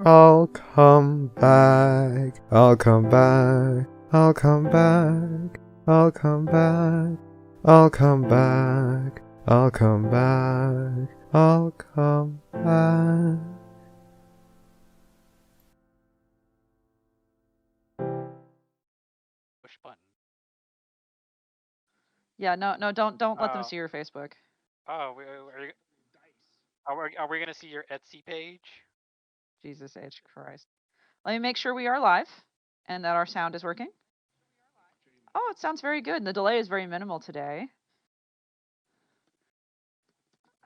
I'll come back. I'll come back. I'll come back. I'll come back. I'll come back. I'll come back. I'll come back. Push button. Yeah, no, don't let them see your Facebook. Oh, are we gonna see your Etsy page? Jesus H. Christ. Let me make sure we are live and that our sound is working. Oh, it sounds very good. The delay is very minimal today.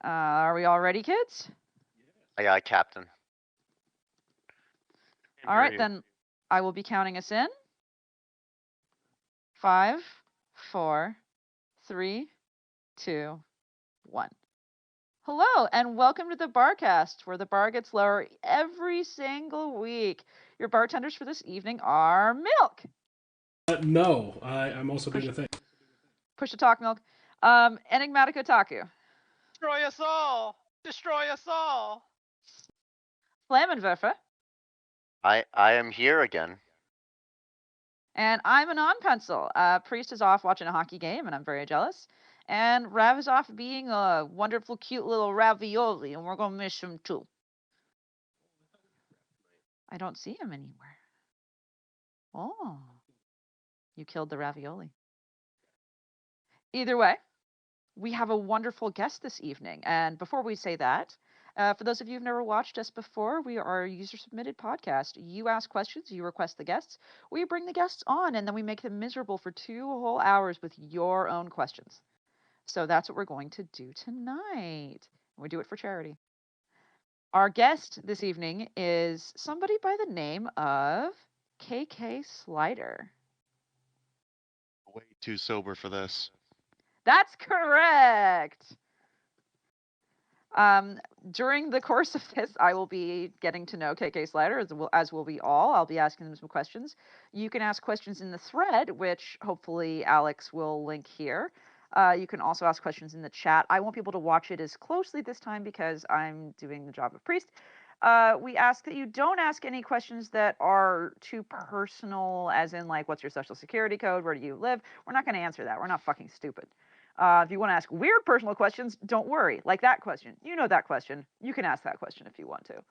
Are we all ready, kids? Aye, Captain. All right, then I will be counting us in. 5, 4, 3, 2, 1. Hello, and welcome to the Barcast, where the bar gets lower every single week. Your bartenders for this evening are Milk. No, I'm also doing a thing. Push to talk, Milk. Enigmatic Otaku. Destroy us all! Destroy us all! Flammenwerfer. I am here again. And I'm a non-pencil. Priest is off watching a hockey game, and I'm very jealous. And Rav is off being a wonderful, cute little ravioli, and we're going to miss him too. I don't see him anywhere. Oh, you killed the ravioli. Either way, we have a wonderful guest this evening. And before we say that, for those of you who've never watched us before, we are a user-submitted podcast. You ask questions, you request the guests, we bring the guests on, and then we make them miserable for 2 whole hours with your own questions. So that's what we're going to do tonight. We do it for charity. Our guest this evening is somebody by the name of KKSlider. Way too sober for this. That's correct. During the course of this, I will be getting to know KKSlider, as will we all. I'll be asking them some questions. You can ask questions in the thread, which hopefully Alex will link here. You can also ask questions in the chat. I won't be able to watch it as closely this time because I'm doing the job of priest. We ask that you don't ask any questions that are too personal, as in like, what's your social security code? Where do you live? We're not going to answer that. We're not fucking stupid. If you want to ask weird personal questions, don't worry. Like that question. You know that question. You can ask that question if you want to.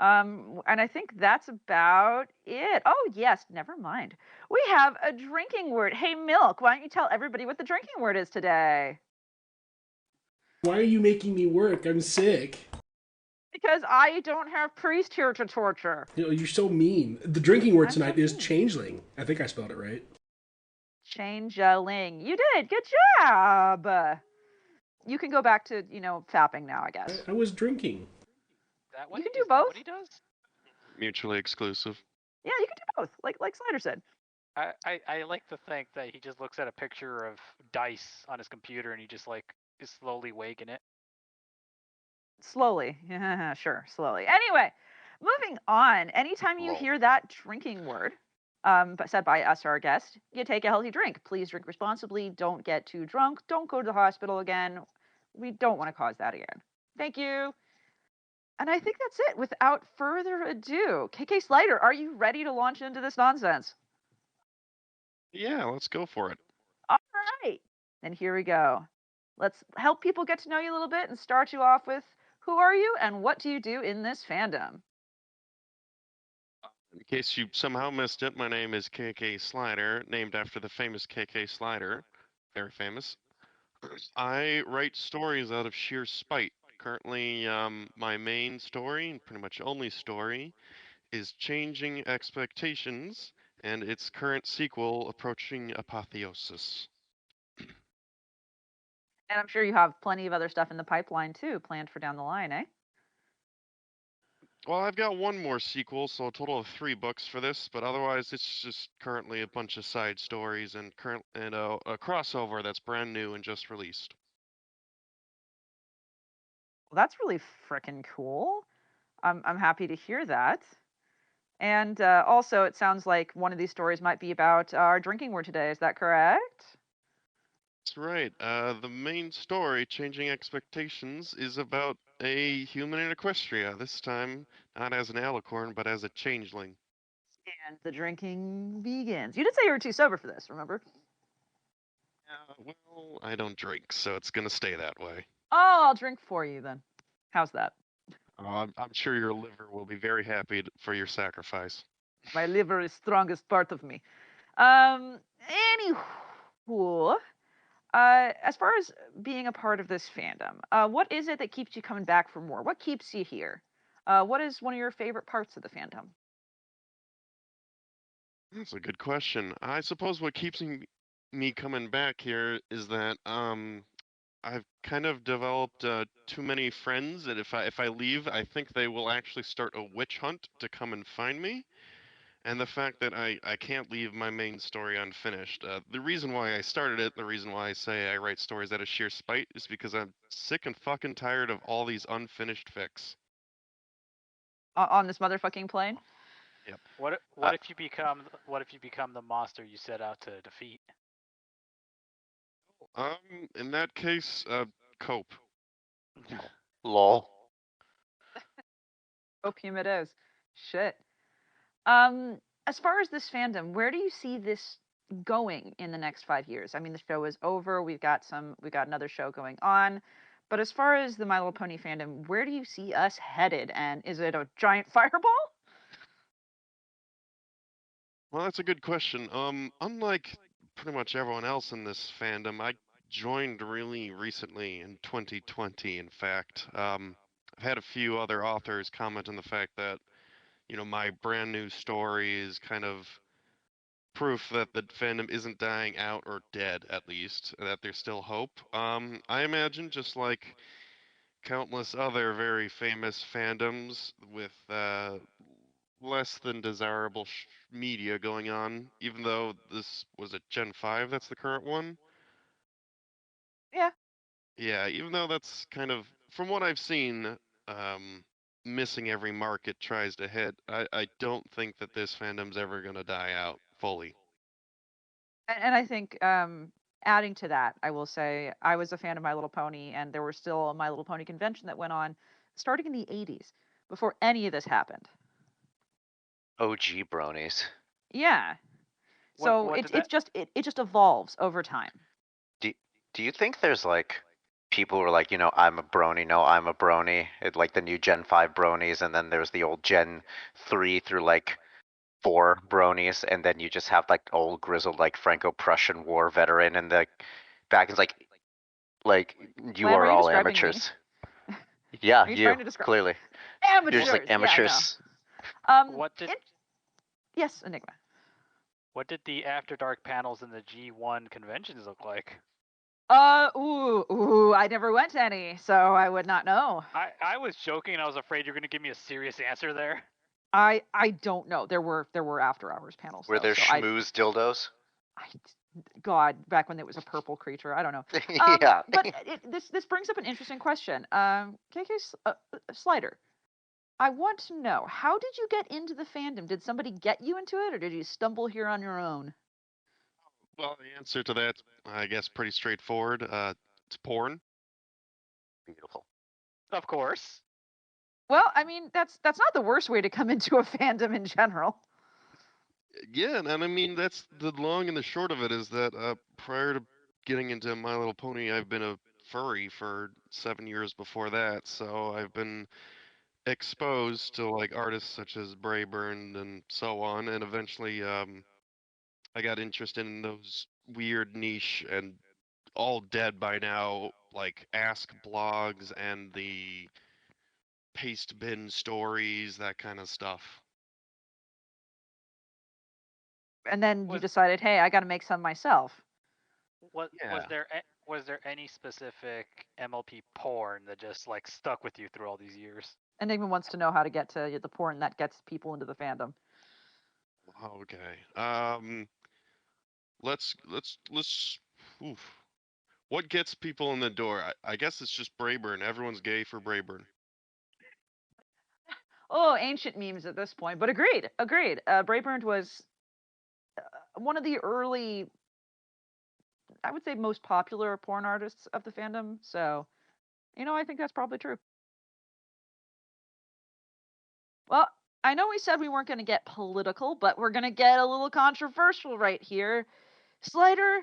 And I think that's about it. Oh, yes, never mind. We have a drinking word. Hey, Milk, why don't you tell everybody what the drinking word is today? Why are you making me work? I'm sick. Because I don't have Priest here to torture. You're so mean. The drinking word I'm tonight so is mean. changeling. I think I spelled it right. Changeling. You did. Good job. You can go back to, fapping now, I guess. I was drinking. You can do both. What he does? Mutually exclusive. Yeah, you can do both. Like Slider said. I like to think that he just looks at a picture of dice on his computer and he just like is slowly weighing it. Slowly. Sure, slowly. Anyway, moving on. Anytime you hear that drinking word said by us or our guest, you take a healthy drink. Please drink responsibly. Don't get too drunk. Don't go to the hospital again. We don't want to cause that again. Thank you. And I think that's it. Without further ado, KKSlider, are you ready to launch into this nonsense? Yeah, let's go for it. All right. Then here we go. Let's help people get to know you a little bit and start you off with who are you and what do you do in this fandom? In case you somehow missed it, my name is KKSlider, named after the famous KKSlider. Very famous. I write stories out of sheer spite. Currently, my main story, and pretty much only story, is Changing Expectations, and its current sequel approaching apotheosis. And I'm sure you have plenty of other stuff in the pipeline too, planned for down the line, eh? Well, I've got one more sequel, so a total of 3 books for this, but otherwise it's just currently a bunch of side stories and a crossover that's brand new and just released. Well, that's really frickin' cool. I'm happy to hear that. And also, it sounds like one of these stories might be about our drinking word today. Is that correct? That's right. The main story, Changing Expectations, is about a human in Equestria. This time, Not as an alicorn, but as a changeling. And the drinking begins. You did say you were too sober for this, remember? Well, I don't drink, so it's gonna stay that way. Oh, I'll drink for you then. How's that? I'm sure your liver will be very happy for your sacrifice. My liver is strongest part of me. Anywho, as far as being a part of this fandom, what is it that keeps you coming back for more? What keeps you here? What is one of your favorite parts of the fandom? That's a good question. I suppose what keeps me coming back here is that I've kind of developed too many friends, and if I leave, I think they will actually start a witch hunt to come and find me. And the fact that I can't leave my main story unfinished. The reason why I started it, the reason why I say I write stories out of sheer spite, is because I'm sick and fucking tired of all these unfinished fics. On this motherfucking plane? Yep. What if you become the monster you set out to defeat? In that case, cope. Lol. Opium it is. Shit. As far as this fandom, where do you see this going in the next 5 years? I mean, the show is over. We've got another show going on. But as far as the My Little Pony fandom, where do you see us headed? And is it a giant fireball? Well, that's a good question. Unlike pretty much everyone else in this fandom, I joined really recently in 2020, in fact. I've had a few other authors comment on the fact that, my brand new story is kind of proof that the fandom isn't dying out or dead, at least, that there's still hope. I imagine just like countless other very famous fandoms with less than desirable media going on, even though this was a Gen 5, that's the current one. Yeah. Yeah, even though that's kind of, from what I've seen, missing every mark it tries to hit, I don't think that this fandom's ever going to die out fully. And I think adding to that, I will say I was a fan of My Little Pony, and there was still a My Little Pony convention that went on starting in the 80s before any of this happened. OG bronies. Yeah. So What it did that? it just evolves over time. Do you think there's like people who are like, I'm a brony, no, I'm a brony, like the new Gen 5 bronies, and then there's the old Gen 3 through like 4 bronies, and then you just have like old grizzled like Franco-Prussian War veteran in the back. It's like you Lamb, are are you all describing me? amateurs. Yeah, Are you you trying to describe clearly. You're just like amateurs? Yeah, I know. amateurs. What did Yes, Enigma. what did the After Dark panels in the G1 conventions look like? I never went to any, so I would not know. I was joking. I was afraid you were going to give me a serious answer there. I don't know. There were after hours panels. Were though, there so schmooze dildos? God, back when it was a purple creature, I don't know. Yeah. But this brings up an interesting question. Slider, I want to know, how did you get into the fandom? Did somebody get you into it, or did you stumble here on your own? Well, the answer to that, I guess, pretty straightforward. It's porn. Beautiful. Of course. Well, I mean, that's not the worst way to come into a fandom in general. Yeah, and I mean that's the long and the short of it is that prior to getting into My Little Pony, I've been a furry for 7 years before that, so I've been exposed to like artists such as Brayburn and so on, and eventually I got interested in those weird niche and all dead by now, like Ask blogs and the paste bin stories, that kind of stuff. And then you Was decided, hey, I got to make some myself. was Yeah. was there any specific MLP porn that just like stuck with you through all these years? Enigma wants to know how to get to the porn that gets people into the fandom. Okay. Let's. Oof. What gets people in the door? I guess it's just Brayburn. Everyone's gay for Brayburn. Oh, ancient memes at this point, but agreed. Brayburn was one of the early, I would say, most popular porn artists of the fandom. So, I think that's probably true. Well, I know we said we weren't going to get political, but we're going to get a little controversial right here. Slider,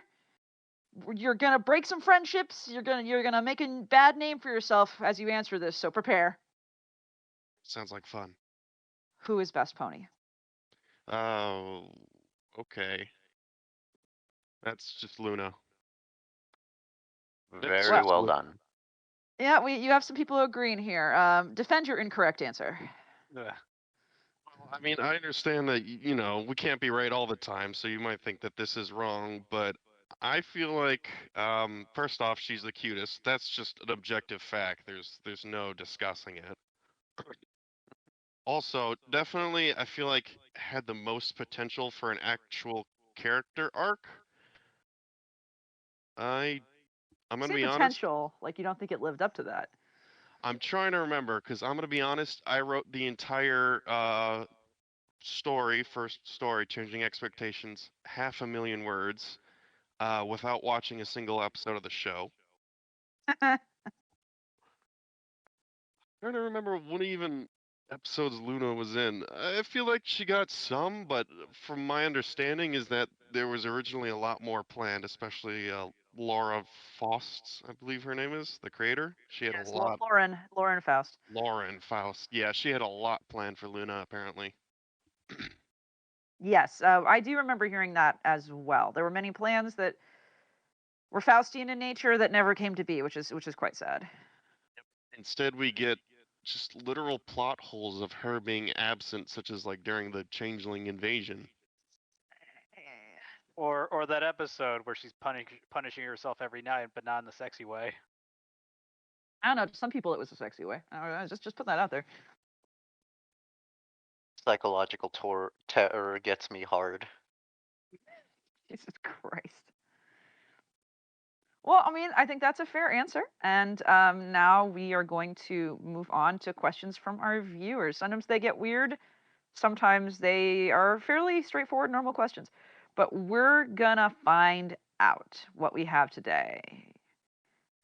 you're going to break some friendships. You're going to make a bad name for yourself as you answer this, so prepare. Sounds like fun. Who is best pony? Oh, okay. That's just Luna. Very well done. Yeah, you have some people agreeing here. Defend your incorrect answer. Ugh. I mean, I understand that, we can't be right all the time, so you might think that this is wrong, but I feel like, first off, she's the cutest. That's just an objective fact. There's no discussing it. Also, definitely, I feel like had the most potential for an actual character arc. I'm gonna be honest. Potential, like you don't think it lived up to that. I'm trying to remember because I'm gonna be honest. I wrote the entire first story, Changing Expectations, 500,000 words, without watching a single episode of the show. Trying to remember what even episodes Luna was in. I feel like she got some, but from my understanding is that there was originally a lot more planned, especially Laura Faust, I believe her name is, the creator. She had a lot. Lauren Faust. Lauren Faust. Yeah, she had a lot planned for Luna, apparently. Yes, I do remember hearing that as well. There were many plans that were Faustian in nature that never came to be, which is quite sad. Instead, we get just literal plot holes of her being absent, such as like during the Changeling invasion. Or that episode where she's punishing herself every night, but not in the sexy way. I don't know. To some people, it was a sexy way. Just put that out there. Psychological terror gets me hard. Jesus Christ. Well, I mean, I think that's a fair answer. And now we are going to move on to questions from our viewers. Sometimes they get weird. Sometimes they are fairly straightforward, normal questions. But we're gonna find out what we have today.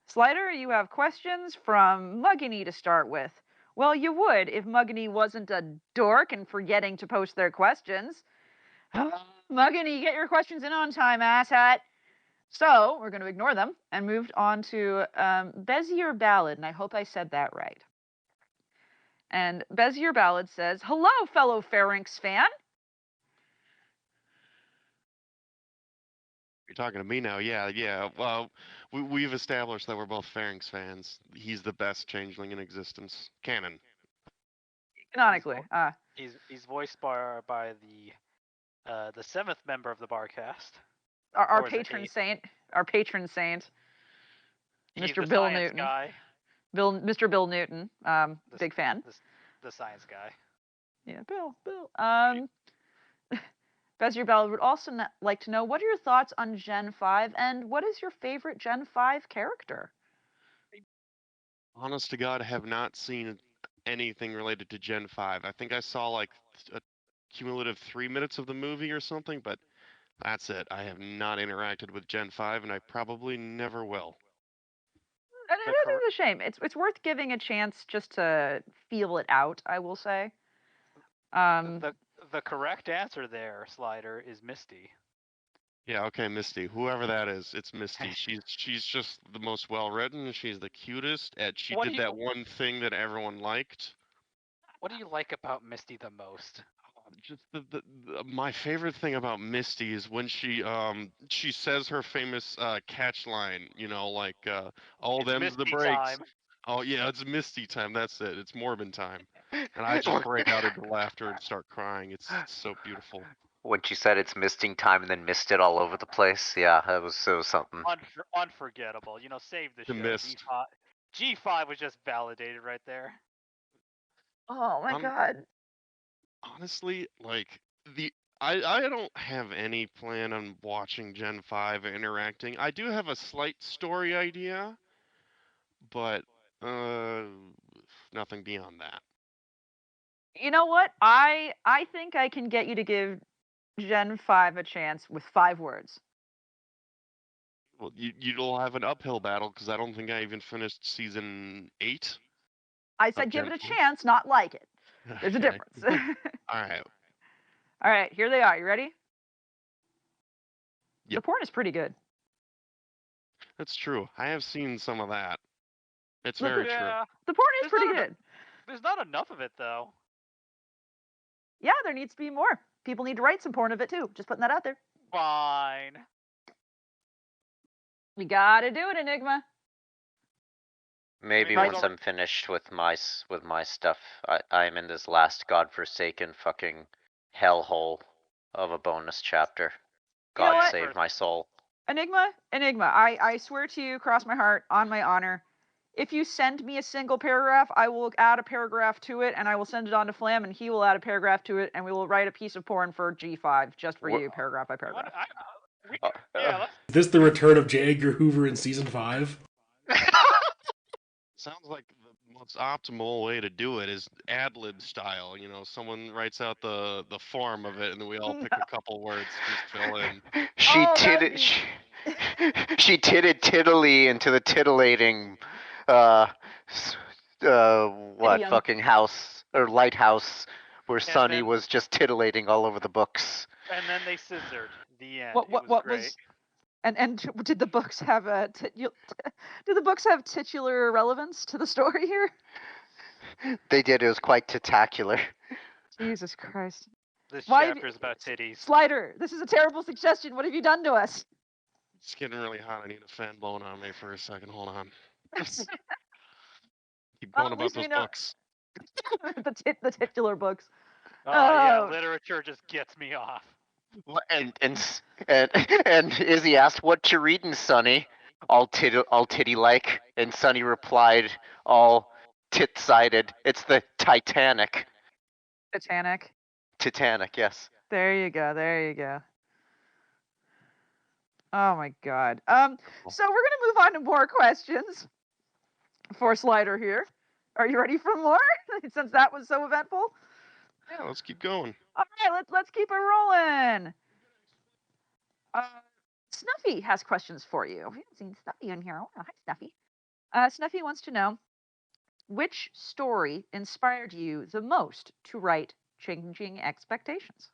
Slider, you have questions from Muggany to start with. Well, you would if Muggany wasn't a dork and forgetting to post their questions. Muggany, get your questions in on time, asshat. So we're going to ignore them and move on to Bezier Ballad, and I hope I said that right. And Bezier Ballad says, "Hello, fellow Pharynx fan." You're talking to me now, yeah. Well, we've established that we're both Pharynx fans. He's the best changeling in existence, canon. Canonically, He's voiced by the 7th member of the Barcast. our patron saint, Mr. Bill Newton. Guy. Mr. Bill Newton, big fan. The science guy. Yeah, Bill. Bezier Ballad would also like to know, what are your thoughts on Gen 5, and what is your favorite Gen 5 character? Honest to God, I have not seen anything related to Gen 5. I think I saw like a cumulative 3 minutes of the movie or something, but that's it. I have not interacted with Gen 5, and I probably never will. And it is a shame. It's worth giving a chance just to feel it out, I will say. The correct answer there, Slider, is Misty. Yeah, okay, Misty. Whoever that is, it's Misty. She's just the most well written. She's the cutest. And she did that one thing that everyone liked. What do you like about Misty the most? Just my favorite thing about Misty is when she says her famous catch line. Like all them's the breaks. Time. Oh yeah, it's Misty time. That's it. It's Morbin time. And I just break out into laughter and start crying. It's so beautiful. When she said it's misting time and then missed it all over the place, yeah, that was so something. Unforgettable. Save the show. Mist. G5 was just validated right there. Oh my god. Honestly, like I don't have any plan on watching Gen 5 or interacting. I do have a slight story idea, but nothing beyond that. You know what? I think I can get you to give Gen 5 a chance with 5 words. Well, you'll have an uphill battle because I don't think I even finished season 8. I said give it a chance, not like it. There's a Okay. difference. All right. All right, here they are. You ready? The Yep. porn is pretty good. That's true. I have seen some of that. It's Look, very true. Yeah. The porn is There's pretty not enough- good. There's not enough of it though. Yeah, there needs to be more. People need to write some porn of it too. Just putting that out there. Fine. We gotta do it, Enigma. Maybe Right. once I'm finished with my stuff, I'm in this last godforsaken fucking hellhole of a bonus chapter. You know God what? save my soul. Enigma, I swear to you, cross my heart, on my honor, if you send me a single paragraph, I will add a paragraph to it, and I will send it on to Flam, and he will add a paragraph to it, and we will write a piece of porn for G5 just for you, paragraph by paragraph. Is this the return of J. Edgar Hoover in season 5? Sounds like the most optimal way to do it is ad lib style. You know, someone writes out the form of it, and then we all pick a couple words, just fill in. She Oh, that would titted. be- She titted tiddly into the titillating, what Idiom. fucking house or lighthouse where Sunny then- was just titillating all over the books. And then they scissored. The end. What It was what great. was and did the books have a did the books have titular relevance to the story here? They did. It was quite tentacular. Jesus Christ. This Why have chapter is about titties. Slider, this is a terrible suggestion. What have you done to us? It's getting really hot. I need a fan blowing on me for a second. Hold on. Keep Well, going at about least we those know- books. the titular books. Yeah, Oh. literature just gets me off. And Izzy asked, "What you reading, Sonny?" All titty like, and Sonny replied, all tit-sided, "It's the Titanic." Titanic. Titanic, yes. There you go. There you go. Oh my God. So we're gonna move on to more questions for Slider here. Are you ready for more? Since that was so eventful. Yeah, let's keep going. All right, let's keep it rolling. Snuffy has questions for you. We haven't seen Snuffy in here. Oh, hi, Snuffy. Snuffy wants to know which story inspired you the most to write Changing Expectations?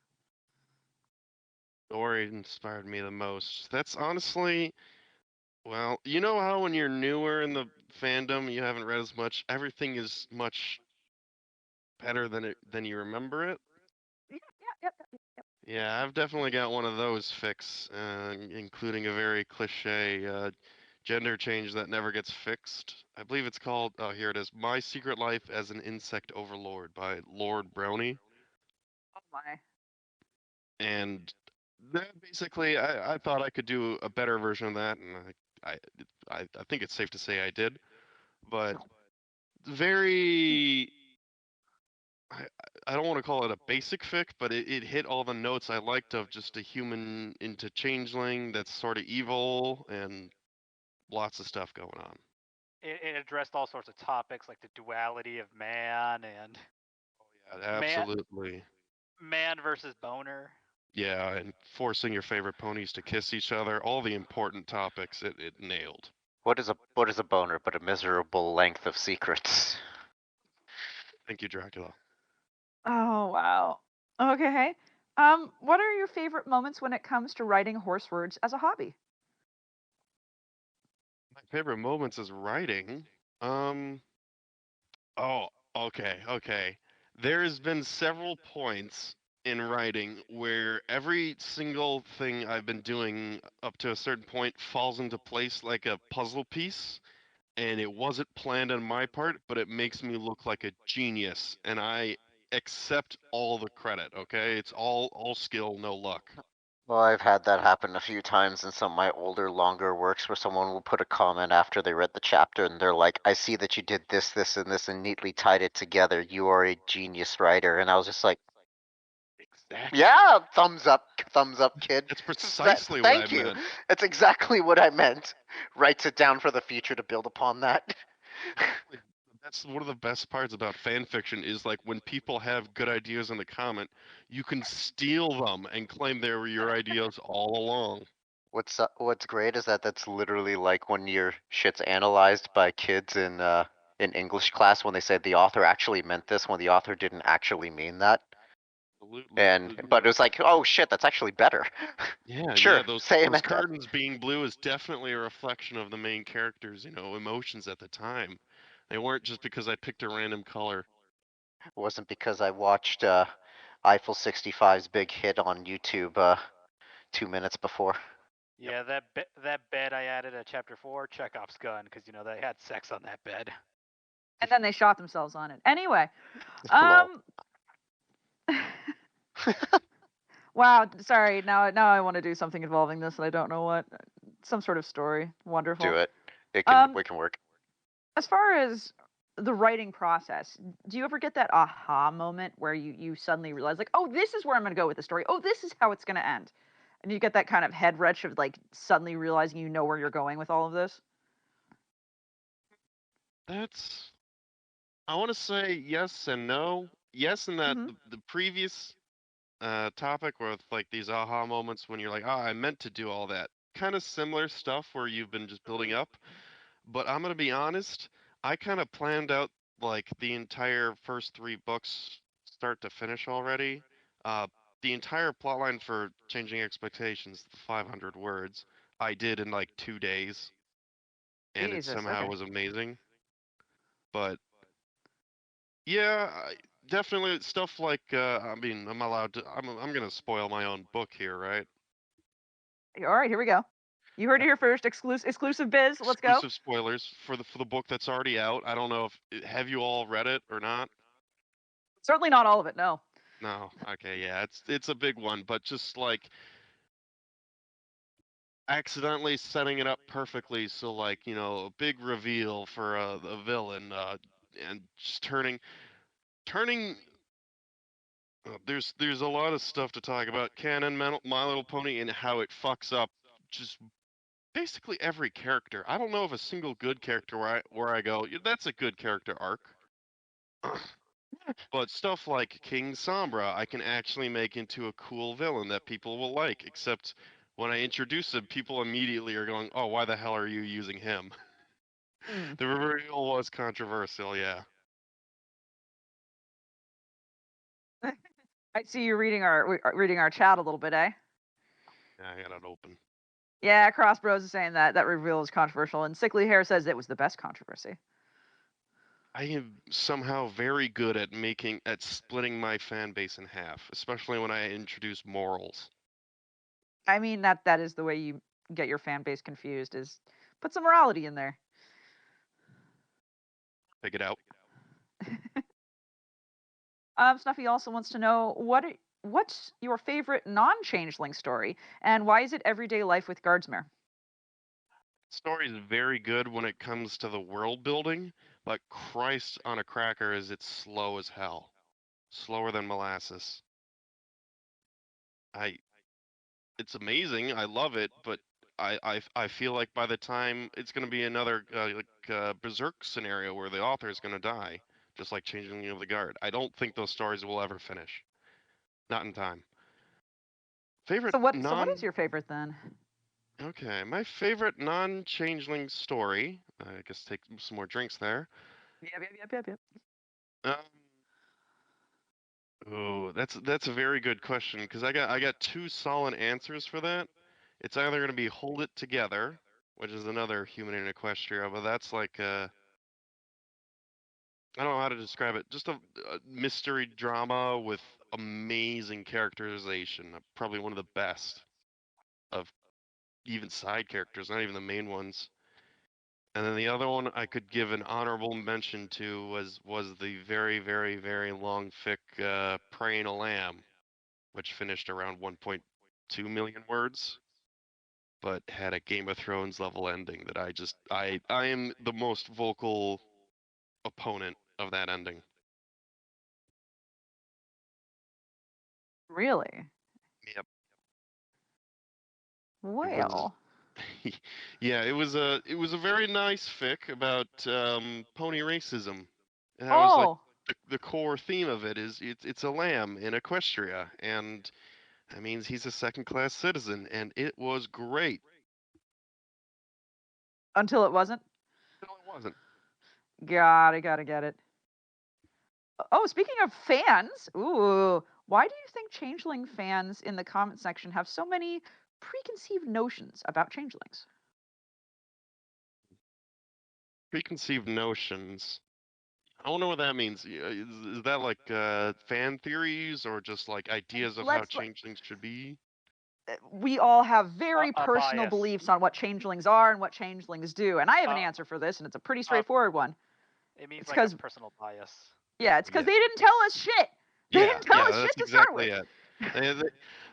Story inspired me the most. That's honestly, well, you know how when you're newer in the fandom, you haven't read as much. Everything is much better than you remember it. Yep. Yeah, I've definitely got one of those fix, including a very cliche gender change that never gets fixed. I believe it's called, oh, here it is, My Secret Life as an Insect Overlord by Lord Brownie. Oh my. And that basically, I thought I could do a better version of that, and I think it's safe to say I did. But very, I don't want to call it a basic fic, but it hit all the notes I liked of just a human into changeling that's sort of evil and lots of stuff going on. It addressed all sorts of topics like the duality of man and Yeah, absolutely. man versus boner. Yeah, and forcing your favorite ponies to kiss each other, all the important topics it nailed. What is a boner but a miserable length of secrets? Thank you, Dracula. Oh wow. Okay. What are your favorite moments when it comes to writing horse words as a hobby? My favorite moments is writing. Oh, okay. There's been several points in writing where every single thing I've been doing up to a certain point falls into place like a puzzle piece, and it wasn't planned on my part, but it makes me look like a genius, and I accept all the credit, okay? It's all skill, no luck. Well, I've had that happen a few times in some of my older, longer works where someone will put a comment after they read the chapter and they're like, "I see that you did this, this, and this and neatly tied it together. You are a genius writer." And I was just like, Exactly. "Yeah, thumbs up, kid." That's precisely what I Thank you. meant. That's exactly what I meant. Writes it down for the future to build upon that. That's one of the best parts about fan fiction is like when people have good ideas in the comment, you can steal them and claim they were your ideas all along. What's great is that that's literally like when your shit's analyzed by kids in in English class when they said the author actually meant this when the author didn't actually mean that. Absolutely. But it was like, oh shit, that's actually better. Yeah, sure. yeah. Those curtains being blue is definitely a reflection of the main character's, emotions at the time. They weren't just because I picked a random color. It wasn't because I watched Eiffel 65's big hit on YouTube 2 minutes before. Yeah, that bed I added at chapter 4, Chekhov's gun, because they had sex on that bed. And then they shot themselves on it. Anyway, wow. Sorry. Now I want to do something involving this, and I don't know what. Some sort of story. Wonderful. Do it. We can work. As far as the writing process, do you ever get that aha moment where you suddenly realize, like, oh, this is where I'm going to go with the story. Oh, this is how it's going to end. And you get that kind of head wrench of like suddenly realizing you know where you're going with all of this? I want to say yes and no. Yes, in that the previous topic with like these aha moments when you're like, I meant to do all that. Kind of similar stuff where you've been just building up. But I'm going to be honest, I kind of planned out like the entire first 3 books start to finish already. The entire plotline for Changing Expectations, the 500 words, I did in like 2 days. And it somehow was amazing. But yeah, definitely stuff like I'm allowed to. I'm gonna spoil my own book here, right? All right, here we go. You heard it here first. Exclusive biz. Let's go. Exclusive spoilers for the book that's already out. I don't know if have you all read it or not. Certainly not all of it. No. No. Okay. Yeah. It's a big one, but just like accidentally setting it up perfectly, so like a big reveal for a villain, and just turning. There's a lot of stuff to talk about. Canon, My Little Pony, and how it fucks up just basically every character. I don't know of a single good character where I go, "Yeah, that's a good character arc." But stuff like King Sombra, I can actually make into a cool villain that people will like. Except when I introduce him, people immediately are going, "Oh, why the hell are you using him?" The reveal was controversial, yeah. I see you reading our chat a little bit, eh? Yeah, I got it open. Yeah, Cross Bros is saying that reveal is controversial, and Sickly Hair says it was the best controversy. I am somehow very good at splitting my fan base in half, especially when I introduce morals. I mean, that is the way you get your fan base confused, is put some morality in there. Pick it out. Snuffy also wants to know what's your favorite non-changeling story, and why is it Everyday Life with Guardsmere? Story is very good when it comes to the world building, but Christ on a cracker is it's slow as hell. Slower than molasses. It's amazing. I love it, but I feel like by the time it's going to be another Berserk scenario where the author is going to die, just like Changing of the Guard. I don't think those stories will ever finish. Not in time. Favorite So what is your favorite then? Okay, my favorite non-changeling story. I guess take some more drinks there. Yep. Oh, that's a very good question because I got 2 solid answers for that. It's either going to be Hold It Together, which is another human in Equestria, but that's like I don't know how to describe it. Just a mystery drama with amazing characterization. Probably one of the best of even side characters, not even the main ones. And then the other one I could give an honorable mention to was the very, very, very long fic Praying a Lamb, which finished around 1.2 million words, but had a Game of Thrones level ending that I am the most vocal opponent of that ending. Really? Yep. Well. Yeah, it was a very nice fic about pony racism, and that was like the core theme of it is it's a lamb in Equestria, and that means he's a second-class citizen, and it was great. Until it wasn't? No, it wasn't. Gotta get it. Oh, speaking of fans, ooh, why do you think Changeling fans in the comment section have so many preconceived notions about Changelings? Preconceived notions. I don't know what that means. Is that like fan theories or just like ideas of how changelings should be? We all have very A personal bias. beliefs on what changelings are and what changelings do, and I have an answer for this, and it's a pretty straightforward one. It means It's like a 'cause- personal bias. Yeah, it's because they didn't tell us shit. They didn't tell us shit to start with.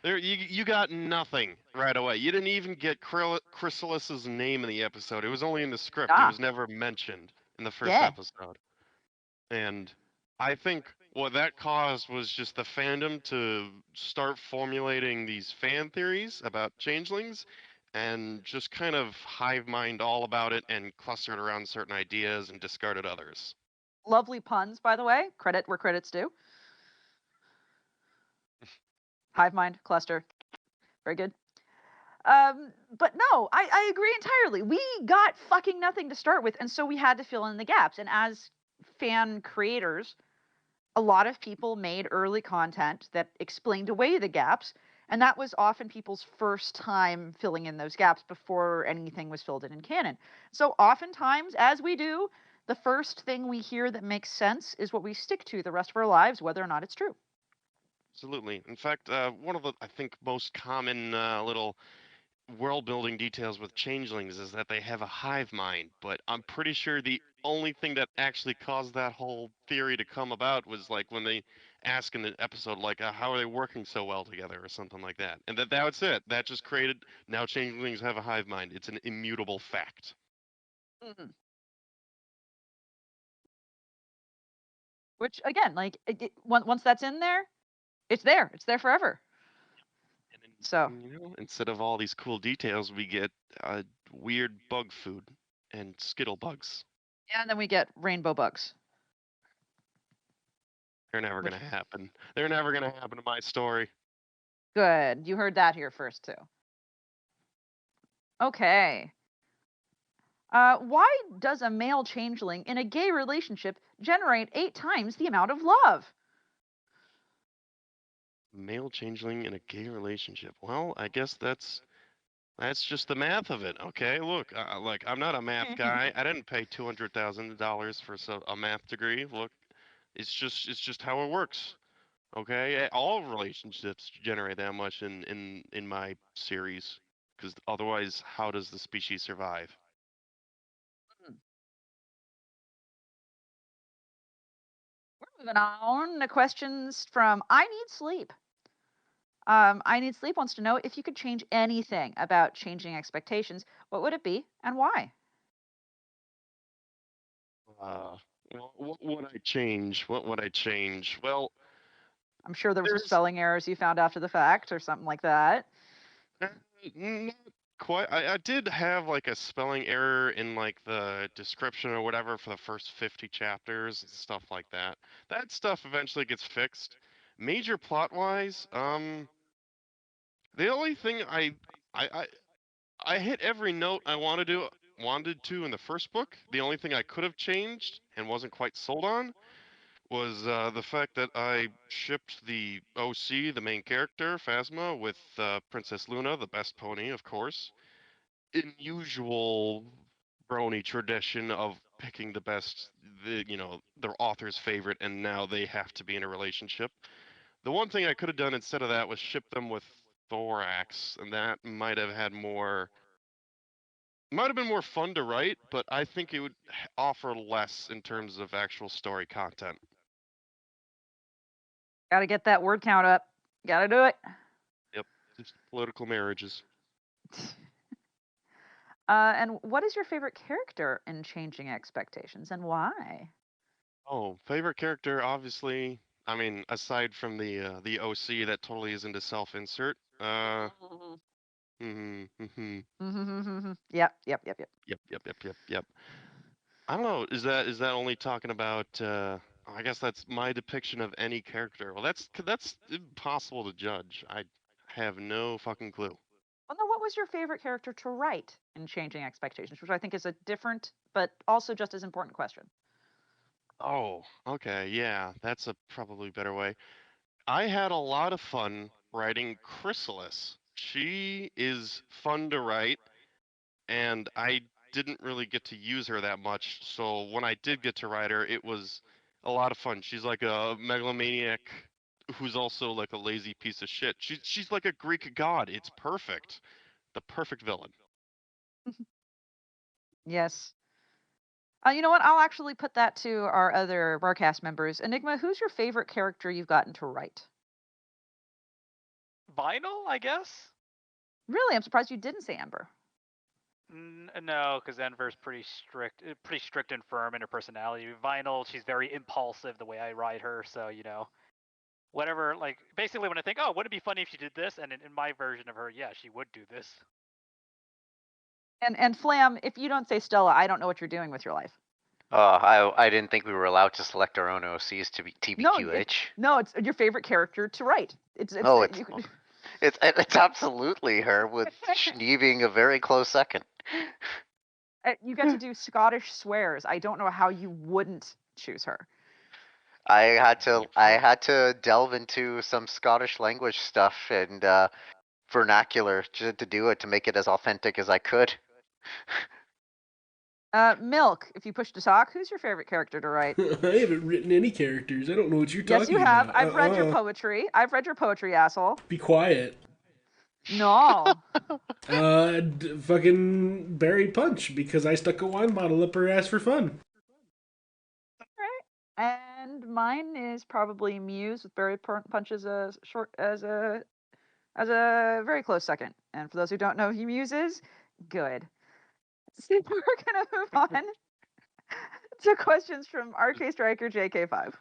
You got nothing right away. You didn't even get Chrysalis's name in the episode. It was only in the script. It was never mentioned in the first episode. And I think what that caused was just the fandom to start formulating these fan theories about changelings and just kind of hive mind all about it and clustered around certain ideas and discarded others. Lovely puns, by the way. Credit where credit's due. Hive mind, cluster. Very good. But no, I agree entirely. We got fucking nothing to start with, and so we had to fill in the gaps. And as fan creators, a lot of people made early content that explained away the gaps, and that was often people's first time filling in those gaps before anything was filled in canon. So oftentimes, as we do, the first thing we hear that makes sense is what we stick to the rest of our lives, whether or not it's true. Absolutely. In fact, one of the, I think, most common little world building details with changelings is that they have a hive mind, but I'm pretty sure the only thing that actually caused that whole theory to come about was like when they ask in the episode like how are they working so well together or something like that, and that's it. That just created, now changelings have a hive mind. It's an immutable fact. Mm-hmm. Which again, like once that's in there, it's there. It's there forever. So, instead of all these cool details, we get weird bug food and skittle bugs. Yeah, and then we get rainbow bugs. They're never gonna happen. They're never gonna happen in my story. Good. You heard that here first too. Okay. Why does a male changeling in a gay relationship generate 8 times the amount of love? Male changeling in a gay relationship. Well, I guess that's just the math of it. Okay, look, like I'm not a math guy. I didn't pay $200,000 for a math degree. Look, it's just how it works. Okay, all relationships generate that much in my series, because otherwise, how does the species survive? We're moving on to questions from I Need Sleep. I Need Sleep wants to know if you could change anything about changing expectations, what would it be and why? What would I change? What would I change? Well, I'm sure there were some spelling errors you found after the fact or something like that. Not quite. I did have like a spelling error in like the description or whatever for the first 50 chapters and stuff like that. That stuff eventually gets fixed. Major plot wise, the only thing I hit every note I wanted to in the first book. The only thing I could have changed and wasn't quite sold on was the fact that I shipped the OC, the main character, Phasma, with Princess Luna, the best pony, of course. In usual brony tradition of picking the best, their author's favorite, and now they have to be in a relationship. The one thing I could have done instead of that was ship them with Thorax, and that might have been more fun to write, but I think it would offer less in terms of actual story content. Gotta get that word count up. Gotta do it. Yep, just political marriages. And what is your favorite character in Changing Expectations and why? Oh, favorite character, obviously. I mean, aside from the OC that totally is into self-insert. Yep. Yep. I don't know. Is that only talking about? I guess that's my depiction of any character. Well, that's impossible to judge. I have no fucking clue. Well, no, what was your favorite character to write in Changing Expectations, which I think is a different but also just as important question? Oh, okay, yeah, that's a probably better way. I had a lot of fun writing Chrysalis. She is fun to write, and I didn't really get to use her that much. So when I did get to write her, it was a lot of fun. She's like a megalomaniac who's also like a lazy piece of shit. She's like a Greek god. It's perfect. The perfect villain. Yes. You know what? I'll actually put that to our other Barcast members. Enigma, who's your favorite character you've gotten to write? Vinyl, I guess. Really, I'm surprised you didn't say Ember. No, because Enver's pretty strict and firm in her personality. Vinyl, she's very impulsive the way I write her, so whatever. Like basically, when I think, oh, would it be funny if she did this? And in my version of her, yeah, she would do this. And Flam, if you don't say Stella, I don't know what you're doing with your life. I didn't think we were allowed to select our own OCs to be TBQH. No, it's your favorite character to write. It's absolutely her with Schnee being a very close second. You get to do Scottish swears. I don't know how you wouldn't choose her. I had to delve into some Scottish language stuff and vernacular to do it, to make it as authentic as I could. Milk, if you push to talk, who's your favorite character to write? I haven't written any characters. I don't know what you're talking about. Yes, you have. I've read your poetry. I've read your poetry, asshole. Be quiet. No. Fucking Barry Punch, because I stuck a wine bottle up her ass for fun. Right. And mine is probably Muse with Barry Punch as a very close second. And for those who don't know who Muse is, good. So we're gonna move on to questions from RK Striker JK5.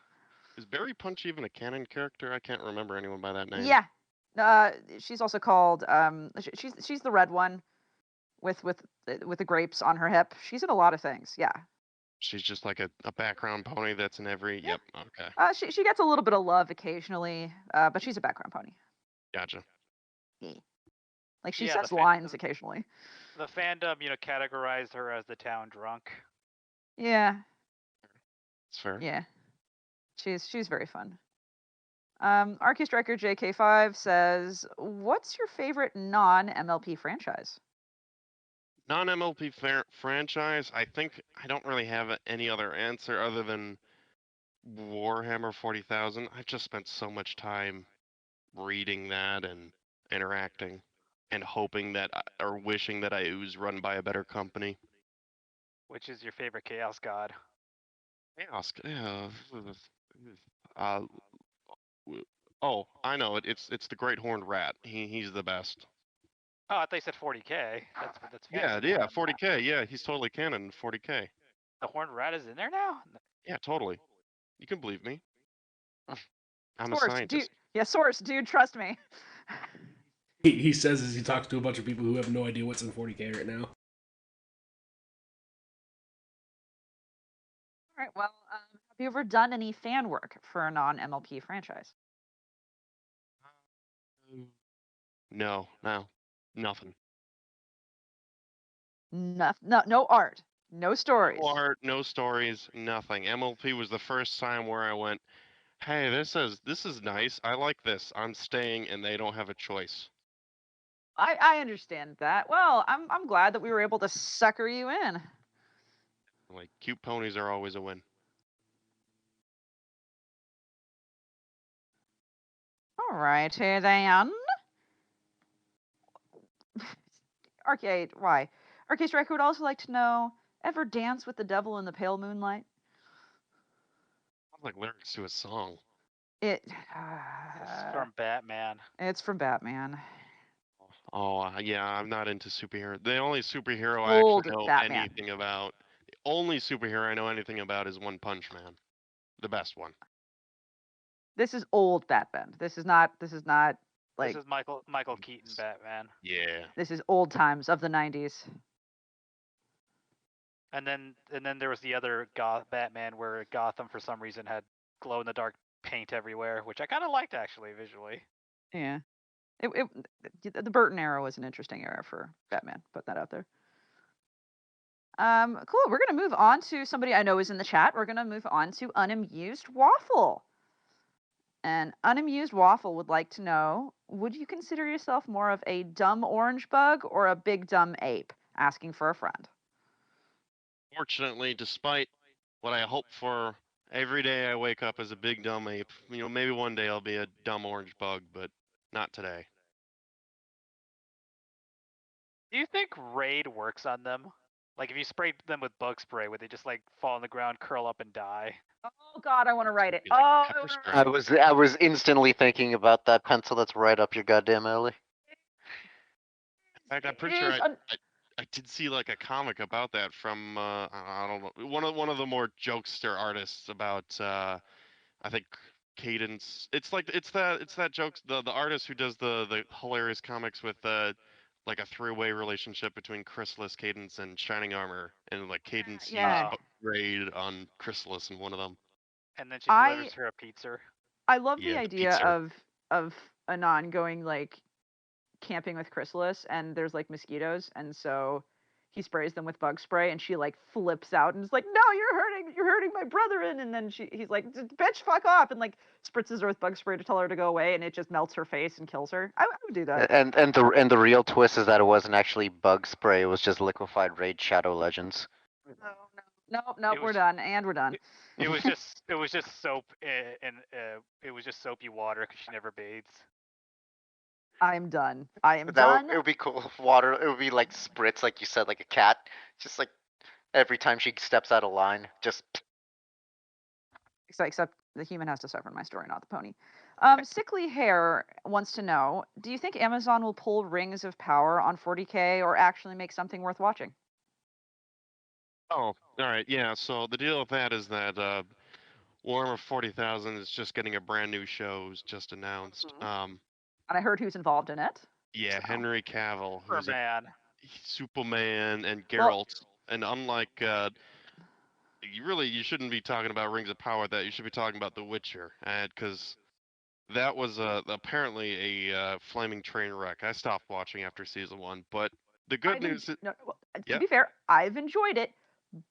Is Barry Punch even a canon character? I can't remember anyone by that name. Yeah. She's also called she's the red one with the grapes on her hip. She's in a lot of things. Yeah. She's just like a background pony that's in every. Yeah. Yep. Okay. She gets a little bit of love occasionally, but she's a background pony. Gotcha. Yeah. Like she says lines occasionally. The fandom, categorized her as the town drunk. Yeah. It's fair. Yeah. She's very fun. RK Striker JK5 says, "What's your favorite non-MLP franchise?" Non-MLP franchise. I think I don't really have any other answer other than Warhammer 40,000. I've just spent so much time reading that and interacting and hoping that, or wishing that I was run by a better company. Which is your favorite Chaos God? Chaos. Oh, I know it. It's the Great Horned Rat. He's the best. Oh, I thought you said 40K. That's yeah, 40K. Yeah, he's totally canon. 40K. The Horned Rat is in there now? Yeah, totally. You can believe me. I'm Source, a scientist. Source, dude, trust me. He says as he talks to a bunch of people who have no idea what's in 40K right now. All right. Well, have you ever done any fan work for a non-MLP franchise? No, nothing. No art, no stories. No art, no stories, nothing. MLP was the first time where I went, hey, this is nice. I like this. I'm staying, and they don't have a choice. I understand that. Well, I'm glad that we were able to sucker you in. Like, cute ponies are always a win. All righty then. Arcade, why? Arcade Striker would also like to know, ever dance with the devil in the pale moonlight? Sounds like lyrics to a song. It's from Batman. It's from Batman. Oh, yeah, I'm not into superhero. The only superhero I actually know anything about, the only superhero I know anything about is One Punch Man. The best one. This is old Batman. This is not like. This is Michael Keaton Batman. Yeah. This is old times of the 90s. And then there was the other Batman where Gotham for some reason had glow in the dark paint everywhere, which I kind of liked actually visually. Yeah. The Burton era was an interesting era for Batman. Put that out there. Cool. We're gonna move on to somebody I know is in the chat. We're gonna move on to Unamused Waffle. And Unamused Waffle would like to know, would you consider yourself more of a dumb orange bug or a big dumb ape? Asking for a friend. Fortunately, despite what I hope for, every day I wake up as a big dumb ape. Maybe one day I'll be a dumb orange bug, but not today. Do you think raid works on them? Like if you sprayed them with bug spray, would they just like fall on the ground, curl up, and die? Oh God, I want to write it. Be like Oh, pepper spray. I was instantly thinking about that pencil. That's right up your goddamn alley. In fact, I'm pretty sure I did see like a comic about that from I don't know, one of the more jokester artists about I think Cadence. It's that jokes the artist who does the hilarious comics with like a three-way relationship between Chrysalis, Cadence, and Shining Armor, and like Cadence Yeah. used raid on Chrysalis in one of them. And then she delivers her a pizza. I love Yeah, the the idea pizza. of Anon going like camping with Chrysalis, and there's like mosquitoes, and so he sprays them with bug spray, and she like flips out and is like, "No, you're hurting my brother!" And then he's like, "Bitch, fuck off!" and like spritzes her with bug spray to tell her to go away, and it just melts her face and kills her. I would do that. And the real twist is that it wasn't actually bug spray. It was just liquefied Raid Shadow Legends. Nope. We're done, and we're done. It was just soap and it was just soapy water because she never bathes. I'm done. I am done. It would be cool. Water. It would be like spritz, like you said, like a cat. Just like every time she steps out of line, just. Except the human has to suffer in my story, not the pony. Sickly Hair wants to know, do you think Amazon will pull Rings of Power on 40K or actually make something worth watching? Oh, all right. Yeah. So the deal with that is that Warhammer 40,000 is just getting a brand new show. It was just announced. And I heard who's involved in it. Yeah, So. Henry Cavill, who's Superman. Superman and Geralt. And unlike you shouldn't be talking about Rings of Power. That you should be talking about The Witcher, because that was apparently a flaming train wreck. I stopped watching after season 1, but the good news is, to be fair, I've enjoyed it,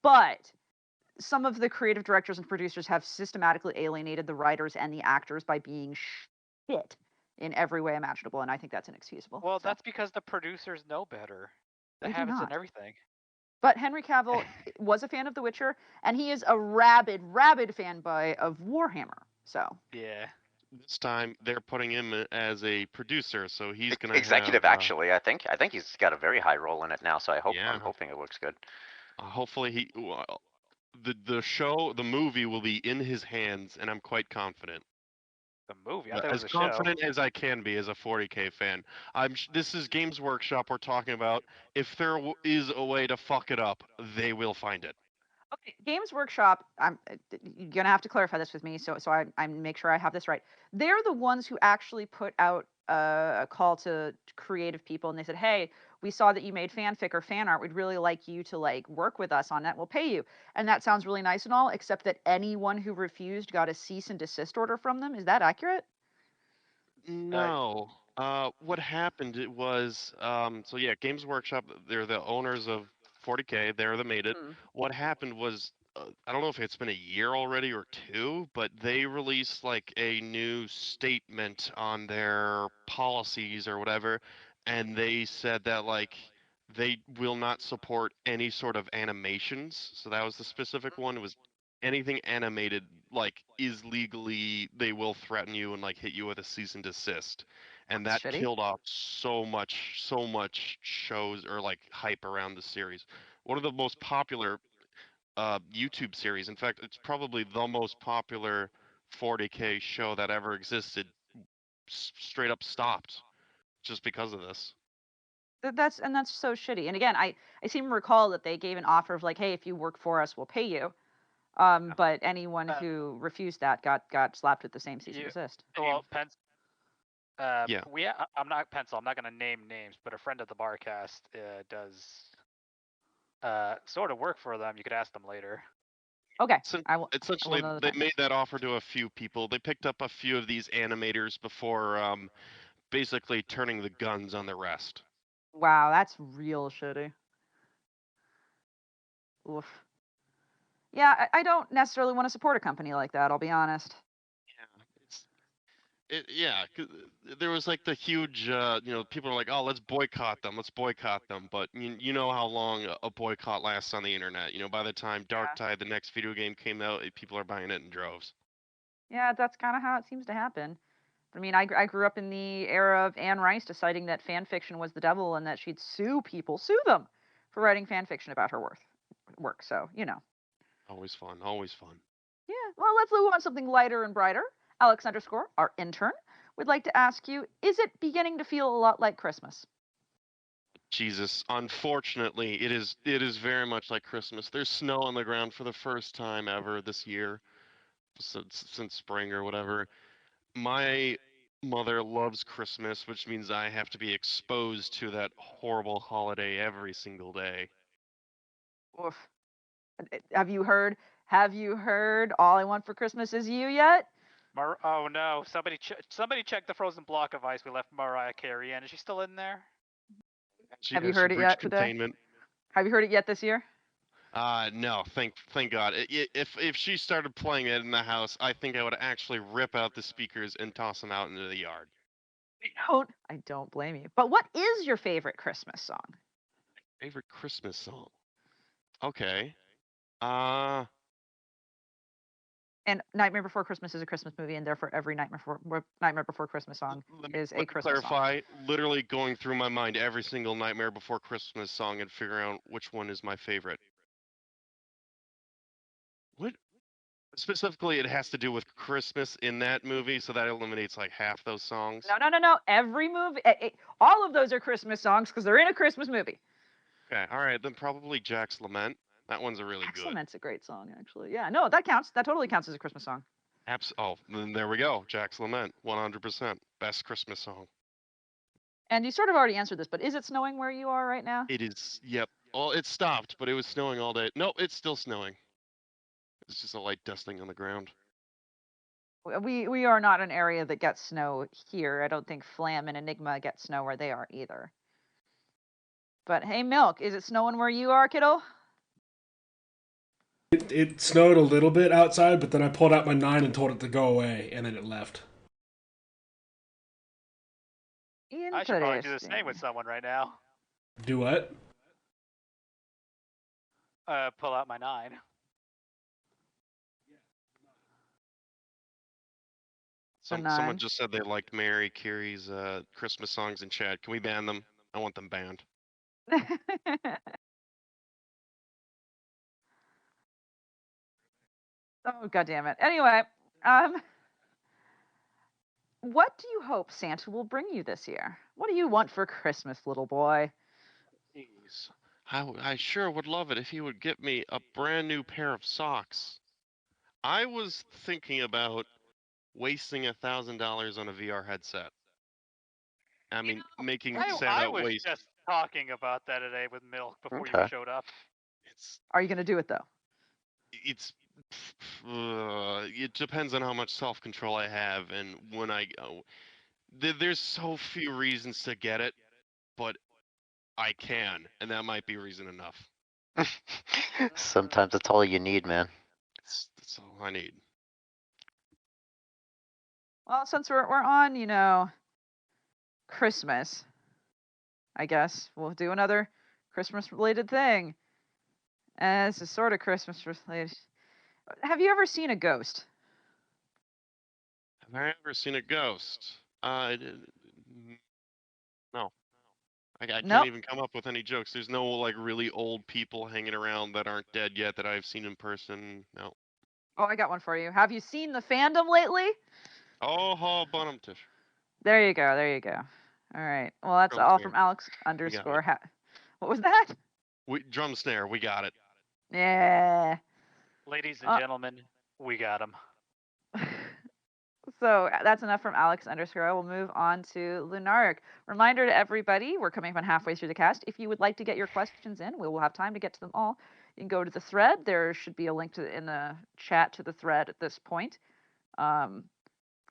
but some of the creative directors and producers have systematically alienated the writers and the actors by being shit in every way imaginable, and I think that's inexcusable. Well, that's because the producers know better. They have it in everything. But Henry Cavill was a fan of The Witcher, and he is a rabid fanboy of Warhammer. So yeah. This time they're putting him as a producer, so he's gonna executive. Have, actually, I think he's got a very high role in it now. So I'm hoping it looks good. Hopefully the movie will be in his hands, and I'm quite confident. The movie? I thought it was as confident as I can be as a 40K fan. This is Games Workshop we're talking about. If there is a way to fuck it up, they will find it. Okay, Games Workshop. You're gonna have to clarify this with me, so I make sure I have this right. They're the ones who actually put out a call to creative people, and they said, "Hey, we saw that you made fanfic or fan art. We'd really like you to like work with us on that. We'll pay you." And that sounds really nice and all, except that anyone who refused got a cease and desist order from them. Is that accurate? No. What happened? It was so yeah, Games Workshop. They're the owners of 40K. They're the made it. What happened was I don't know if it's been a year already or 2, but they released like a new statement on their policies or whatever, and they said that like they will not support any sort of animations. So that was the specific one. It was anything animated like is legally they will threaten you and like hit you with a cease and desist. And that killed off so much shows or like hype around the series. One of the most popular YouTube series. In fact, it's probably the most popular 40K show that ever existed. Straight up stopped just because of this. That's so shitty. And again, I seem to recall that they gave an offer of like, hey, if you work for us, we'll pay you. But anyone who refused that got slapped with the same cease and desist. Well, I'm not Pencil. I'm not going to name names, but a friend of the Barcast does sort of work for them. You could ask them later. Okay. Essentially, they made that offer to a few people. They picked up a few of these animators before basically turning the guns on the rest. Wow, that's real shitty. Oof. Yeah, I don't necessarily want to support a company like that, I'll be honest. Yeah, 'cause there was like the huge, people are like, oh, let's boycott them. But you know how long a boycott lasts on the internet. By the time Dark Tide, the next video game, came out, people are buying it in droves. Yeah, that's kind of how it seems to happen. I mean, I grew up in the era of Anne Rice deciding that fan fiction was the devil and that she'd sue them for writing fan fiction about her work. So, Always fun, always fun. Yeah, well, let's move on to something lighter and brighter. Alex _, our intern, would like to ask you, is it beginning to feel a lot like Christmas? Jesus, unfortunately, it is very much like Christmas. There's snow on the ground for the first time ever this year, since spring or whatever. My mother loves Christmas, which means I have to be exposed to that horrible holiday every single day. Oof. Have you heard All I Want for Christmas Is You yet? Oh no! Somebody check the frozen block of ice we left Mariah Carey in. Is she still in there? Have you heard it yet today? Containment. Have you heard it yet this year? No, thank God. If she started playing it in the house, I think I would actually rip out the speakers and toss them out into the yard. I don't blame you. But what is your favorite Christmas song? Favorite Christmas song? Okay. And Nightmare Before Christmas is a Christmas movie, and therefore every Nightmare Before Christmas song is a Christmas clarify, literally going through my mind every single Nightmare Before Christmas song and figuring out which one is my favorite. What? Specifically, it has to do with Christmas in that movie, so that eliminates like half those songs. No. Every movie, all of those are Christmas songs because they're in a Christmas movie. Okay, all right, then probably Jack's Lament. That one's a really Jack's good. Lament's a great song, actually. Yeah, no, that counts. That totally counts as a Christmas song. Oh, then there we go. Jack's Lament, 100%. Best Christmas song. And you sort of already answered this, but is it snowing where you are right now? It is, yep. Well, it stopped, but it was snowing all day. Nope, it's still snowing. It's just a light dusting on the ground. We are not an area that gets snow here. I don't think Flam and Enigma get snow where they are either. But hey, Milk, is it snowing where you are, kiddo? It snowed a little bit outside, but then I pulled out my 9 and told it to go away, and then it left. I should probably do the same with someone right now. Do what? Pull out my 9. Someone just said they liked Mary Carey's Christmas songs in chat. Can we ban them? I want them banned. Oh, God damn it. Anyway, what do you hope Santa will bring you this year? What do you want for Christmas, little boy? Jeez. I sure would love it if he would get me a brand new pair of socks. I was thinking about wasting $1,000 on a VR headset. I mean, making Santa I was waste. just talking about that today with Milk before you showed up. Are you going to do it, though? It depends on how much self-control I have and when I go. There's so few reasons to get it, but I can, and that might be reason enough. Sometimes that's all you need, man. That's all I need. Well, since we're on, Christmas, I guess we'll do another Christmas-related thing. This is sort of Christmas-related. Have you ever seen a ghost? Have I ever seen a ghost? No. I can't even come up with any jokes. There's no like really old people hanging around that aren't dead yet that I've seen in person. No. Oh, I got one for you. Have you seen the fandom lately? Oh, Bonham Tish. There you go. All right. Well, that's all from Alex _. What was that? Drum snare. We got it. Yeah. Ladies and gentlemen, we got him. So that's enough from Alex _. We'll move on to Lunaric. Reminder to everybody, we're coming up halfway through the cast. If you would like to get your questions in, we will have time to get to them all. You can go to the thread. There should be a link in the chat to the thread at this point.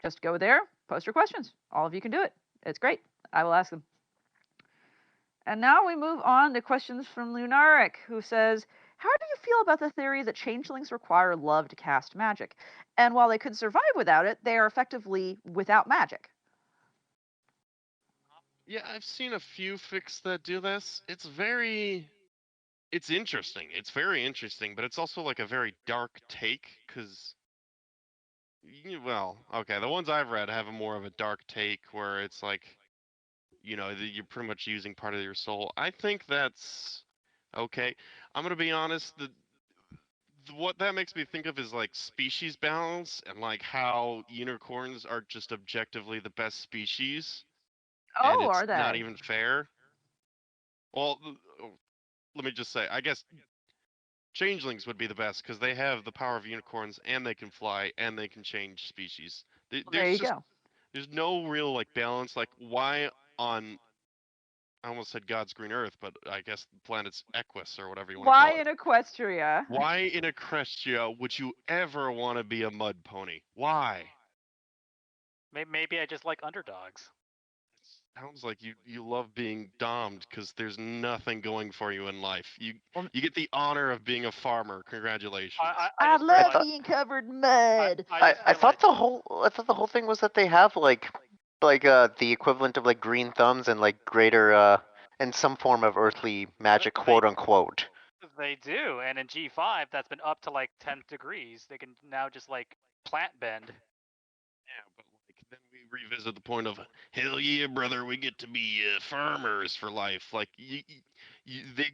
Just go there, post your questions. All of you can do it. It's great. I will ask them. And now we move on to questions from Lunaric, who says, How do you feel about the theory that changelings require love to cast magic? And while they could survive without it, they are effectively without magic. Yeah, I've seen a few fics that do this. It's interesting. It's very interesting, but it's also like a very dark take because, well, okay, the ones I've read have a more of a dark take where it's like, you're pretty much using part of your soul. I think that's okay. I'm gonna be honest. What that makes me think of is like species balance and like how unicorns are just objectively the best species, and Oh, it's are not they? even fair. Well, let me just say, I guess changelings would be the best because they have the power of unicorns and they can fly and they can change species. Well, there There's you just go. there's no real like balance. Like why on I almost said God's green earth, but I guess the planet's Equus or whatever you want to Why call it. in Equestria? Why in Equestria would you ever want to be a mud pony? Why? Maybe I just like underdogs. Sounds like you love being domed because there's nothing going for you in life. You Well, you get the honor of being a farmer. Congratulations. I just love realized, being covered in mud. I just I thought realized the whole thing was that they have like the equivalent of like green thumbs and like greater and some form of earthly magic, quote unquote. they do, and in G5 that's been up to like 10 degrees. They can now just like plant bend. Yeah, but like then we revisit the point of hell yeah, brother, we get to be farmers for life. Like they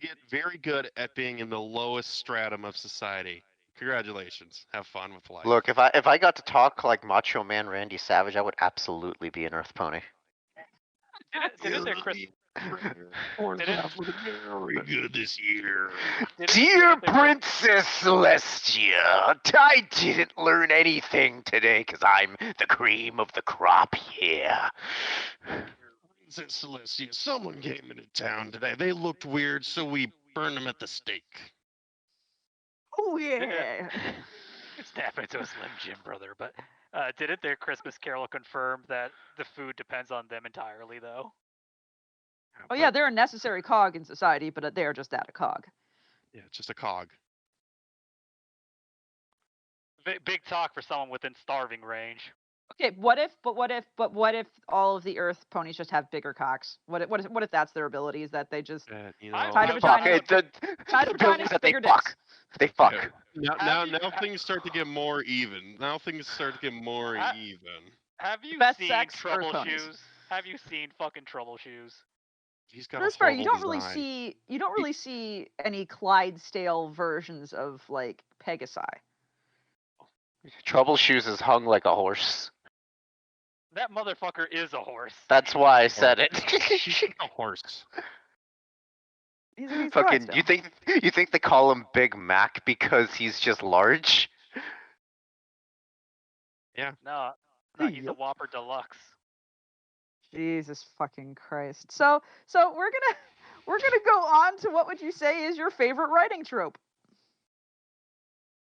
get very good at being in the lowest stratum of society. Congratulations, have fun with life. Look, if I got to talk like Macho Man Randy Savage, I would absolutely be an Earth Pony. Didn't their Chris? Very good this year. Dear Princess Celestia, I didn't learn anything today because I'm the cream of the crop here. Princess Celestia, someone came into town today. They looked weird, so we burned them at the stake. Oh yeah. Snap into a Slim Jim, brother. But didn't their Christmas Carol confirm that the food depends on them entirely, though? Oh yeah, they're a necessary cog in society, but they're just that, a cog. Yeah, just a cog. Big talk for someone within starving range. Okay, what if all of the Earth ponies just have bigger cocks? What if that's their ability? Is that they just Tied to Fuck vaginas, it. tied to vaginas, That they bigger fuck. dicks? They fuck. Now things start to get more even. Now things start to get more even. Have you Best seen sex, Trouble Earth ponies. Shoes? Have you seen fucking Trouble Shoes? He's got For a this part, horrible you don't really see any Clydesdale versions of like Pegasi. Trouble Shoes is hung like a horse. That motherfucker is a horse. That's why I said it. She's a horse. He's Fucking, Clydesdale. you think they call him Big Mac because he's just large? Yeah. No, he's a Whopper Deluxe. Jesus fucking Christ. So we're gonna go on to what would you say is your favorite writing trope?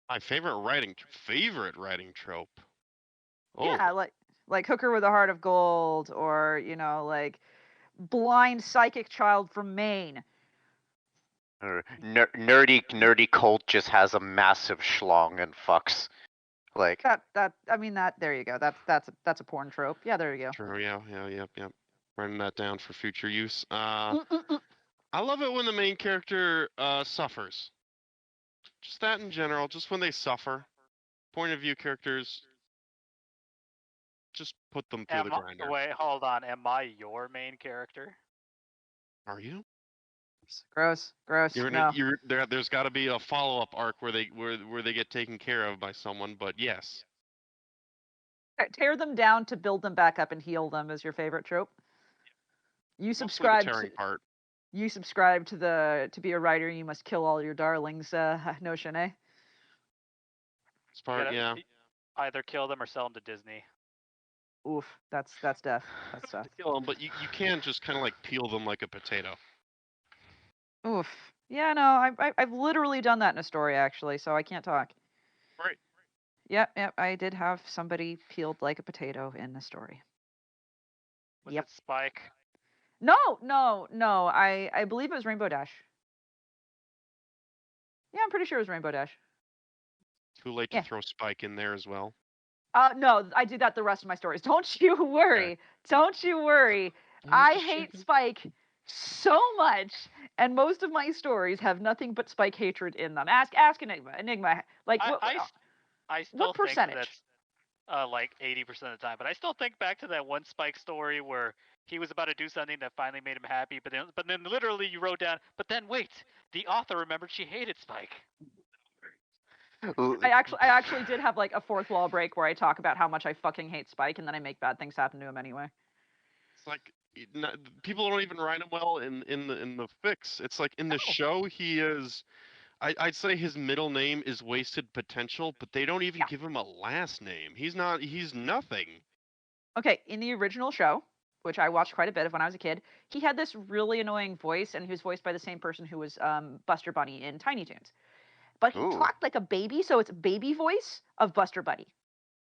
My favorite writing trope. Oh. Yeah, like Hooker with a Heart of Gold, or like blind psychic child from Maine. Or nerdy cult just has a massive schlong and fucks. Like that there you go. That's a porn trope. Yeah, there you go. True. Yeah. Yep. Writing that down for future use. I love it when the main character suffers. Just that in general. Just when they suffer. Point of view characters. Just put them through the grinder. Wait, hold on. Am I your main character? Are you? Gross. No. There's got to be a follow-up arc where they get taken care of by someone. But yes. Tear them down to build them back up and heal them is your favorite trope. You subscribe part. You subscribe to be a writer. You must kill all your darlings. Notion, eh? This part, yeah. Either kill them or sell them to Disney. Oof, that's death. That's tough. Kill them, but you can just kind of like peel them like a potato. Oof. Yeah, no, I've literally done that in a story actually, so I can't talk. Right. Yep. I did have somebody peeled like a potato in the story. Was it Spike? No. I believe it was Rainbow Dash. Yeah, I'm pretty sure it was Rainbow Dash. Too late Yeah. to throw Spike in there as well. No, I did that the rest of my stories. Don't you worry. Don't you worry. I hate Spike so much, and most of my stories have nothing but Spike hatred in them. Ask Enigma. Enigma, like I still what percentage? think that's like 80% of the time, but I still think back to that one Spike story where he was about to do something that finally made him happy, but then literally you wrote down, but then wait, the author remembered she hated Spike. I actually did have like a fourth wall break where I talk about how much I fucking hate Spike, and then I make bad things happen to him anyway. It's like people don't even write him well in the fix. It's like in the show he is. I'd say his middle name is Wasted Potential, but they don't even give him a last name. He's nothing. Okay, in the original show, which I watched quite a bit of when I was a kid, he had this really annoying voice, and he was voiced by the same person who was Buster Bunny in Tiny Toons. But he talked like a baby, so it's baby voice of Buster Bunny.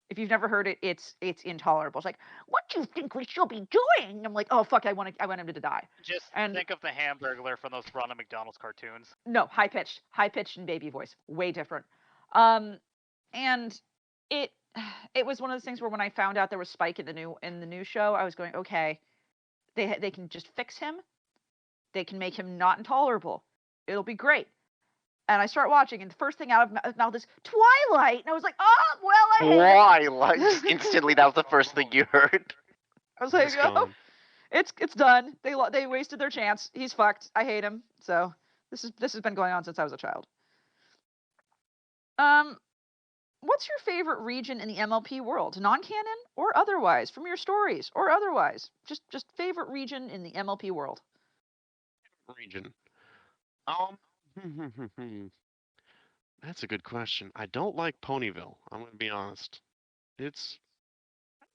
If you've never heard it, it's intolerable. It's like, what do you think we should be doing? I'm like, oh fuck, I want him to die. Just think of the Hamburglar from those Ronald McDonald's cartoons. No, high pitched and baby voice, way different. And it was one of those things where when I found out there was Spike in the new show, I was going, okay, they can just fix him. They can make him not intolerable. It'll be great. And I start watching, and the first thing out of mouth is Twilight, and I was like, oh well, I hate Twilight. Just instantly, that was the first thing you heard. I was like, oh, it's done. They wasted their chance. He's fucked. I hate him. So this has been going on since I was a child. What's your favorite region in the MLP world, non-canon or otherwise, from your stories or otherwise? Just favorite region in the MLP world. Region. That's a good question. I don't like Ponyville. I'm gonna be honest. It's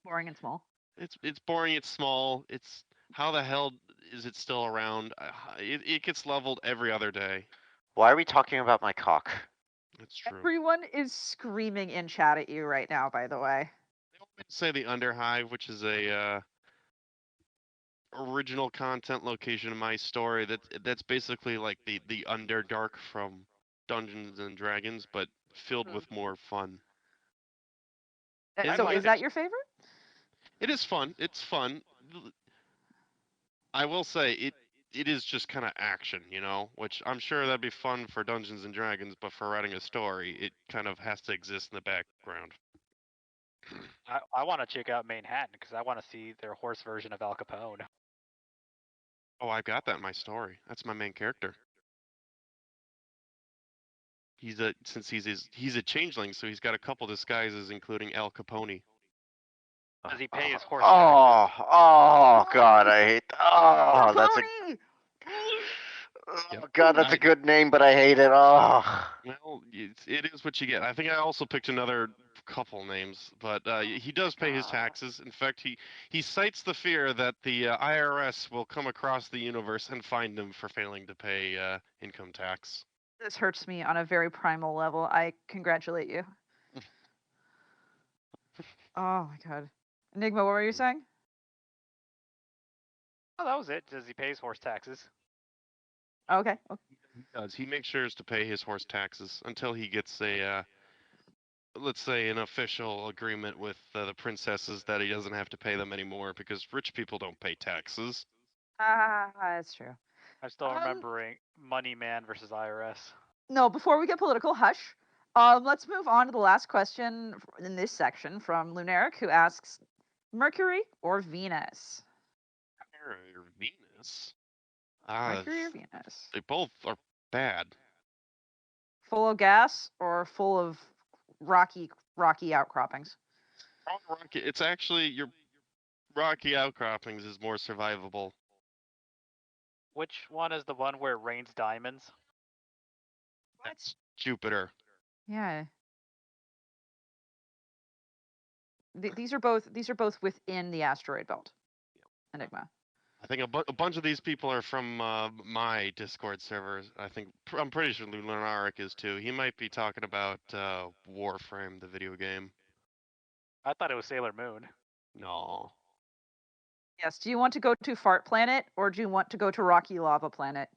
boring and small. It's boring. It's small. It's how the hell is it still around? It gets leveled every other day. Why are we talking about my cock? That's true. Everyone is screaming in chat at you right now, by the way. They want me to say the Underhive, which is a original content location in my story. That's basically like the Underdark from Dungeons and Dragons, but filled with more fun. So is that your favorite? It is fun. It's fun. I will say it is just kind of action, you know, which I'm sure that'd be fun for Dungeons and Dragons, but for writing a story, it kind of has to exist in the background. I want to check out Manhattan because I want to see their horse version of Al Capone. Oh, I've got that in my story. That's my main character. He's a changeling, so he's got a couple disguises, including Al Capone. Does he pay his horse? Oh God, I hate. Oh, that's God, that's a good name, but I hate it. Oh. Well, it is what you get. I think I also picked another couple names, but he does pay his taxes. In fact, he cites the fear that the IRS will come across the universe and find him for failing to pay income tax. This hurts me on a very primal level. I congratulate you. Oh my God. Enigma, what were you saying? Oh, that was it. Does he pay his horse taxes? Okay. He does. He makes sure to pay his horse taxes until he gets a, let's say, an official agreement with the princesses that he doesn't have to pay them anymore because rich people don't pay taxes. That's true. I'm still remembering Money Man versus IRS. No, before we get political, hush. Let's move on to the last question in this section from Lunaric, who asks, Mercury or Venus? Mercury or Venus? Mercury or Venus? They both are bad. Full of gas or full of rocky outcroppings? It's actually your rocky outcroppings is more survivable. Which one is the one where it rains diamonds? That's Jupiter. Yeah. These are both within the asteroid belt. Enigma. I think a bunch of these people are from my Discord servers. I'm pretty sure Lunaric is too. He might be talking about Warframe, the video game. I thought it was Sailor Moon. No. Yes. Do you want to go to Fart Planet or do you want to go to Rocky Lava Planet?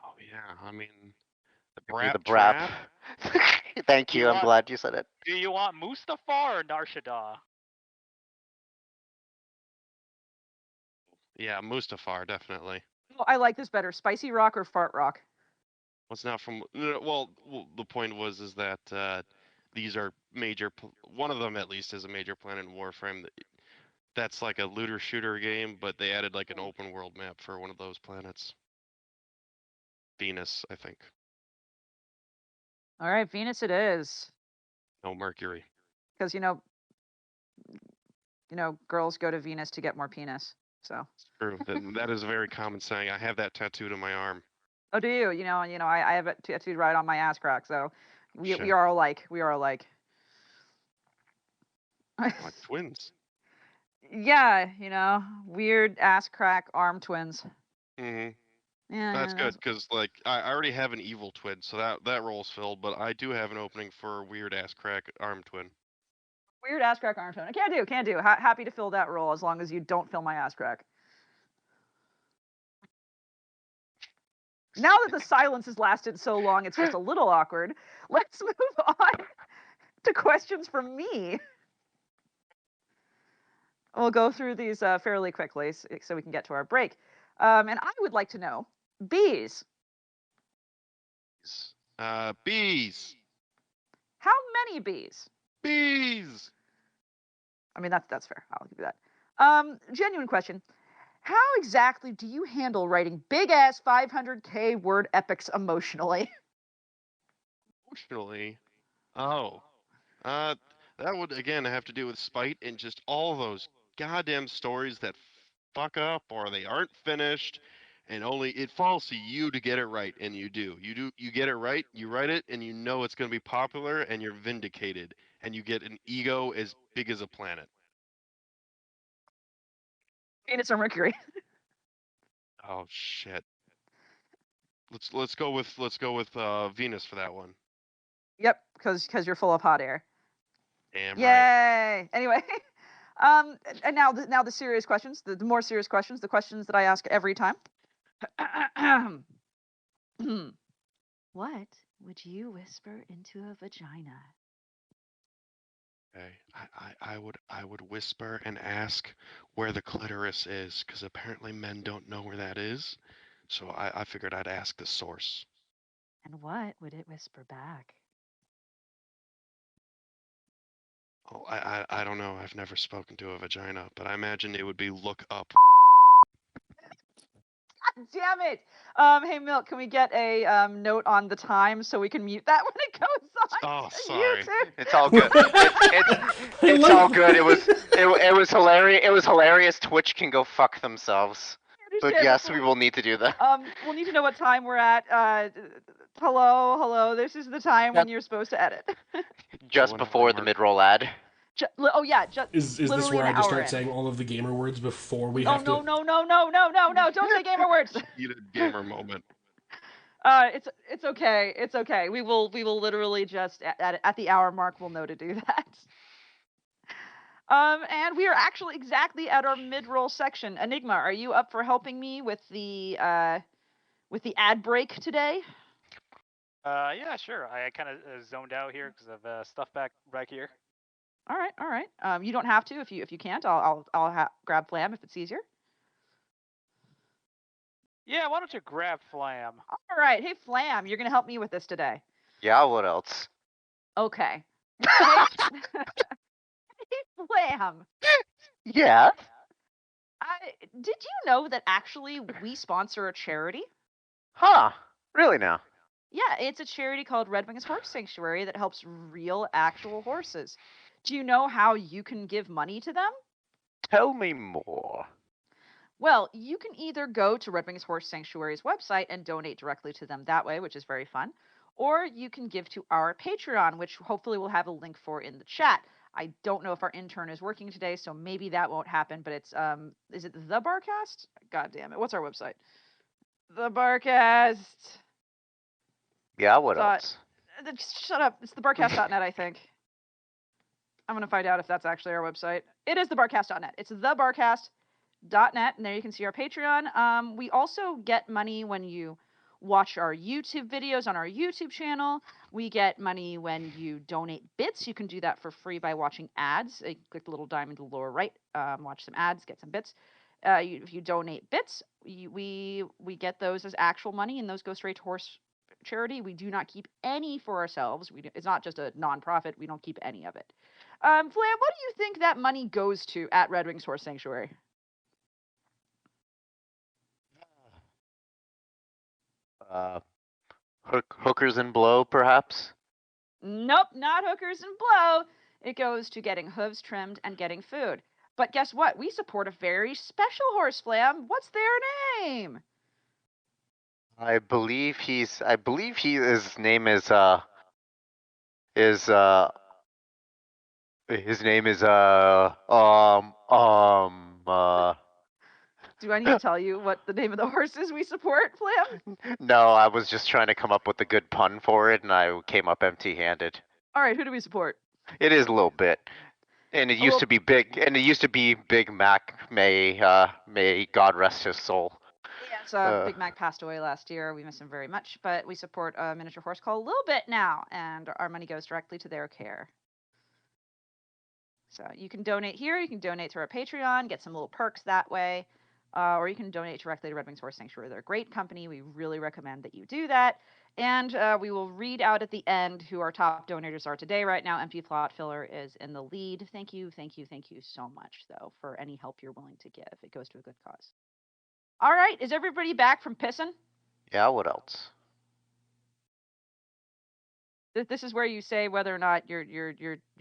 Oh yeah. I mean, Brap The brap. trap? Thank you. I'm glad you said it. Do you want Mustafar or Narshada? Yeah, Mustafar, definitely. Oh, I like this better. Spicy rock or fart rock? What's not from? Well, the point is that these are major. One of them at least is a major planet in Warframe. That's like a looter shooter game, but they added like an open world map for one of those planets. Venus, I think. All right, Venus it is. No, Mercury. Because girls go to Venus to get more penis. So. True. That is a very common saying. I have that tattooed on my arm. Oh, do you? I have it tattooed right on my ass crack. So, we Shit. are alike. We are alike. Like twins. Yeah, weird ass crack arm twins. Mm-hmm. Yeah, That's good because like I already have an evil twin, so that role's filled. But I do have an opening for a weird ass crack arm twin. Weird ass crack arm twin. Can do. Happy to fill that role as long as you don't fill my ass crack. Now that the silence has lasted so long, it's just a little awkward. Let's move on to questions from me. We'll go through these fairly quickly so we can get to our break. And I would like to know, bees. Bees. How many bees? Bees. I mean, that's fair. I'll give you that. Genuine question. How exactly do you handle writing big-ass 500K word epics emotionally? Emotionally? Oh. That would again have to do with spite and just all those goddamn stories that fuck up or they aren't finished and only it falls to you to get it right and you get it right, you write it and you know it's going to be popular and you're vindicated and you get an ego as big as a planet. Venus or Mercury? Oh shit. Let's go with Venus for that one. Yep, because you're full of hot air. Damn Yay! right. Anyway, and now the serious questions, the more serious questions, the questions that I ask every time. What would you whisper into a vagina? Okay. I would whisper and ask where the clitoris is, because apparently men don't know where that is. So I figured I'd ask the source. And what would it whisper back? Oh, I don't know. I've never spoken to a vagina, but I imagine it would be look up. God damn it! Hey Milk, can we get a note on the time so we can mute that when it goes on? Oh, sorry. YouTube? It's all good. It's all good. It was hilarious. It was hilarious. Twitch can go fuck themselves. But yes, we will need to do that. We'll need to know what time we're at. Hello. This is the time when you're supposed to edit. Just before the mid-roll ad. Is this where I just start saying all of the gamer words before we have to? No! Don't say gamer words. Heated gamer moment. It's okay. It's okay. We will literally just at the hour mark we'll know to do that. And we are actually exactly at our mid-roll section. Enigma, are you up for helping me with the ad break today? Yeah, sure. I kind of zoned out here because of stuff back here. All right. You don't have to if you can't. I'll grab Flam if it's easier. Yeah, why don't you grab Flam? All right. Hey Flam, you're gonna help me with this today. Yeah. What else? Okay. Hey Flam. Yeah. Did you know that actually we sponsor a charity? Huh. Really now? Yeah, it's a charity called Red Wings Horse Sanctuary that helps real, actual horses. Do you know how you can give money to them? Tell me more. Well, you can either go to Red Wings Horse Sanctuary's website and donate directly to them that way, which is very fun, or you can give to our Patreon, which hopefully we'll have a link for in the chat. I don't know if our intern is working today, so maybe that won't happen, but it's, is it the Barcast? God damn it. What's our website? The Barcast. Yeah, what else? Shut up. It's thebarcast.net, I think. I'm going to find out if that's actually our website. It is thebarcast.net. It's thebarcast.net, and there you can see our Patreon. We also get money when you watch our YouTube videos on our YouTube channel. We get money when you donate bits. You can do that for free by watching ads. Click the little diamond in the lower right, watch some ads, get some bits. If you donate bits, we get those as actual money, and those go straight to horse charity. We do not keep any for ourselves. It's not just a nonprofit. We don't keep any of it. Flam, what do you think that money goes to at Red Wings Horse Sanctuary? Hookers and blow, perhaps? Nope, not hookers and blow. It goes to getting hooves trimmed and getting food. But guess what? We support a very special horse, Flam. What's their name? I believe his name is his name is Do I need to tell you what the name of the horse is we support, Flam? No, I was just trying to come up with a good pun for it, and I came up empty-handed. All right, who do we support? It is a little bit, and it used to be big. And it used to be Big Mac. May God rest his soul. Yes, Big Mac passed away last year. We miss him very much, but we support a miniature horse called Little Bit now, and our money goes directly to their care. So you can donate here. You can donate through our Patreon, get some little perks that way. Or you can donate directly to Red Wings Horse Sanctuary. They're a great company. We really recommend that you do that. And we will read out at the end who our top donors are today. Right now, Empty Plot Filler is in the lead. Thank you so much, though, for any help you're willing to give. It goes to a good cause. All right, is everybody back from pissing? Yeah, what else? This is where you say whether or not you're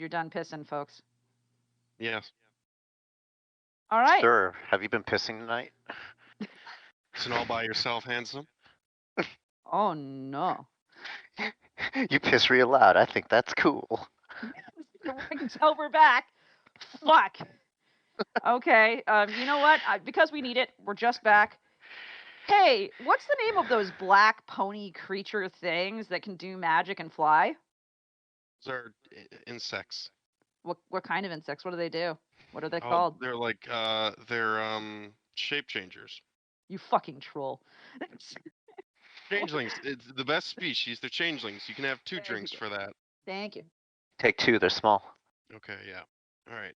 done pissing, folks. Yes. All right. Sure. Have you been pissing tonight? Pissing all by yourself, handsome? Oh, no. You piss real loud. I think that's cool. I can tell we're back. Fuck. Okay. You know what? Because we need it, we're just back. Hey, what's the name of those black pony creature things that can do magic and fly? Those are insects. What kind of insects? What do they do? What are they called? They're like shape changers. You fucking troll. Changelings. It's the best species. They're changelings. You can have two drinks for that. Thank you. Take two. They're small. Okay. Yeah. All right.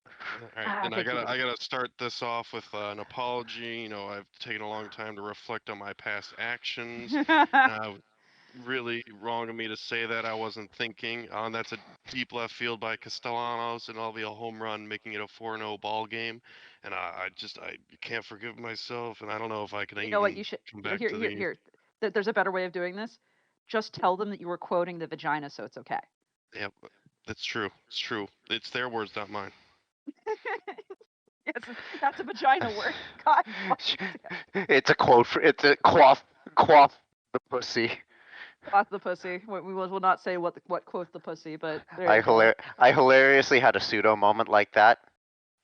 And I gotta start this off with an apology. You know, I've taken a long time to reflect on my past actions. Really wrong of me to say that. I wasn't thinking. That's a deep left field by Castellanos, and I'll be a home run, making it a 4-0 ball game. And I can't forgive myself, and I don't know if I can You know what? You should come back here. There's a better way of doing this. Just tell them that you were quoting the vagina, so it's okay. Yep, that's true. It's true. It's their words, not mine. Yes, that's a vagina word. God. It's a quote. It's a quaff the pussy. Quoth the pussy. We will not say what quoth the pussy, but there I hilariously had a pseudo moment like that.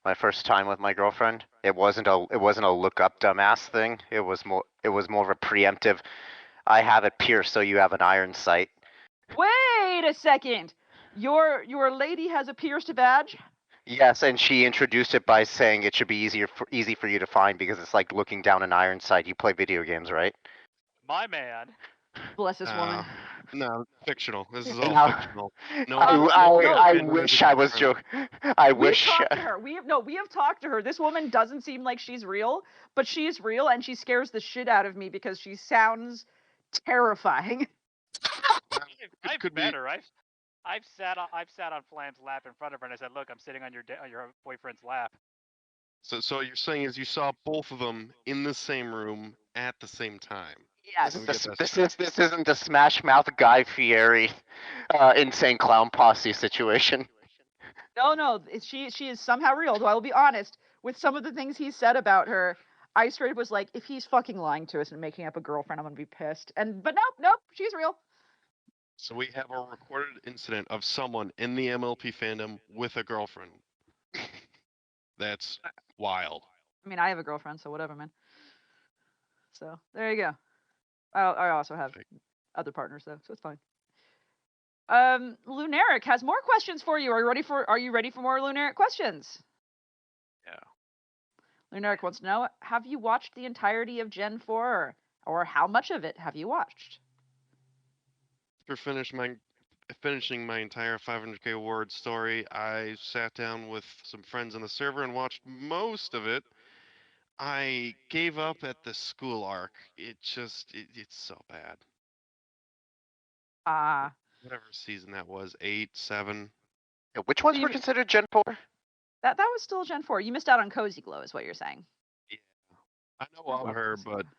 My first time with my girlfriend. It wasn't a look up dumbass thing. It was more of a preemptive. I have it pierced, so you have an iron sight. Wait a second. Your lady has a pierced badge? Yes, and she introduced it by saying it should be easy for you to find because it's like looking down an iron sight. You play video games, right? My man. Bless this woman. No, fictional. This is all fictional. No, I wish I was joking. I wish. We've talked to her. We have talked to her. This woman doesn't seem like she's real, but she is real, and she scares the shit out of me because she sounds terrifying. I've met her. I've sat on Flam's lap in front of her, and I said, "Look, I'm sitting on your boyfriend's lap." So you're saying is you saw both of them in the same room at the same time? Yes. This isn't the Smash Mouth Guy Fieri, insane clown posse situation. No, she is somehow real. Though I will be honest, with some of the things he said about her, I straight was like, if he's fucking lying to us and making up a girlfriend, I'm gonna be pissed. But nope, she's real. So we have a recorded incident of someone in the MLP fandom with a girlfriend. That's wild. I mean, I have a girlfriend, so whatever, man. So there you go. I also have other partners though, so it's fine. Lunaric has more questions for you. Are you ready for more Lunaric questions? Yeah. Lunaric wants to know, have you watched the entirety of Gen 4? Or how much of it have you watched? After finishing my entire 500k word story, I sat down with some friends on the server and watched most of it. I gave up at the school arc. It's so bad. Whatever season that was, 8, 7. Which ones So were considered Gen 4? that was still Gen 4. You missed out on Cozy Glow, is what you're saying. Yeah. I know I of love her, Cozy but Glow.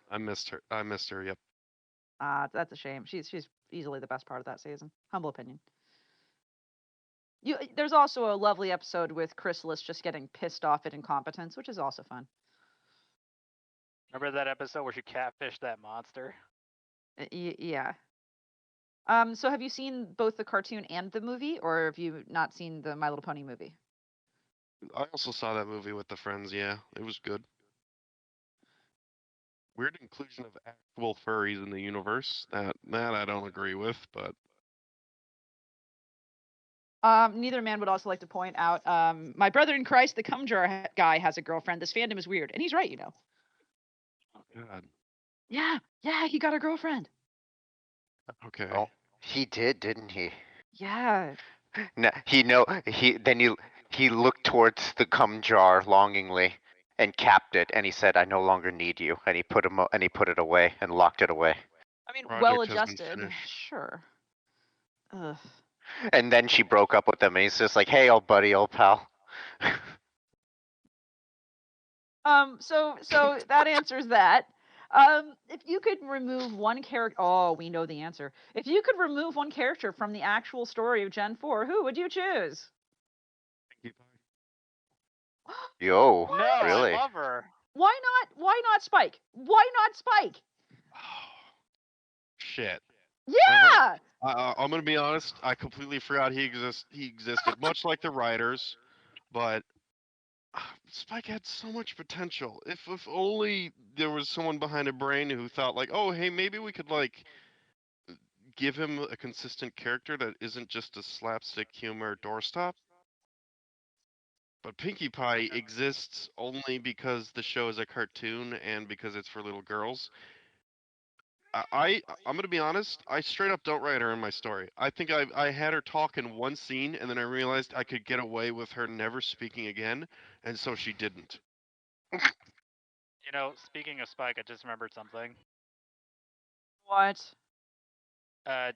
I missed her. Yep. That's a shame. She's easily the best part of that season. Humble opinion. There's also a lovely episode with Chrysalis just getting pissed off at incompetence, which is also fun. Remember that episode where she catfished that monster? Yeah. So have you seen both the cartoon and the movie, or have you not seen the My Little Pony movie? I also saw that movie with the friends. Yeah, it was good. Weird inclusion of actual furries in the universe. That I don't agree with, but Neither man would also like to point out, my brother in Christ, the cum jar guy, has a girlfriend. This fandom is weird, and he's right, oh god. Yeah, he got a girlfriend. Okay. Oh, he did, didn't he? Yeah. No, he looked towards the cum jar longingly and capped it, and he said, "I no longer need you," and he put it away and locked it away. I mean, Project well has been adjusted, finished. sure. Ugh. And then she broke up with him, and he's just like, "Hey, old buddy, old pal." So that answers that. If you could remove one character, oh, we know the answer. If you could remove one character from the actual story of Gen 4, who would you choose? Yo, No, I really? love her. Why not Spike? Why not Spike? Shit. Yeah. I'm gonna be honest. I completely forgot he existed, much like the writers. But Spike had so much potential. If only there was someone behind a brain who thought like, oh, hey, maybe we could like give him a consistent character that isn't just a slapstick humor doorstop. But Pinkie Pie exists only because the show is a cartoon and because it's for little girls. I'm gonna be honest. I straight up don't write her in my story. I think I had her talk in one scene, and then I realized I could get away with her never speaking again, and so she didn't. You know, speaking of Spike, I just remembered something. What?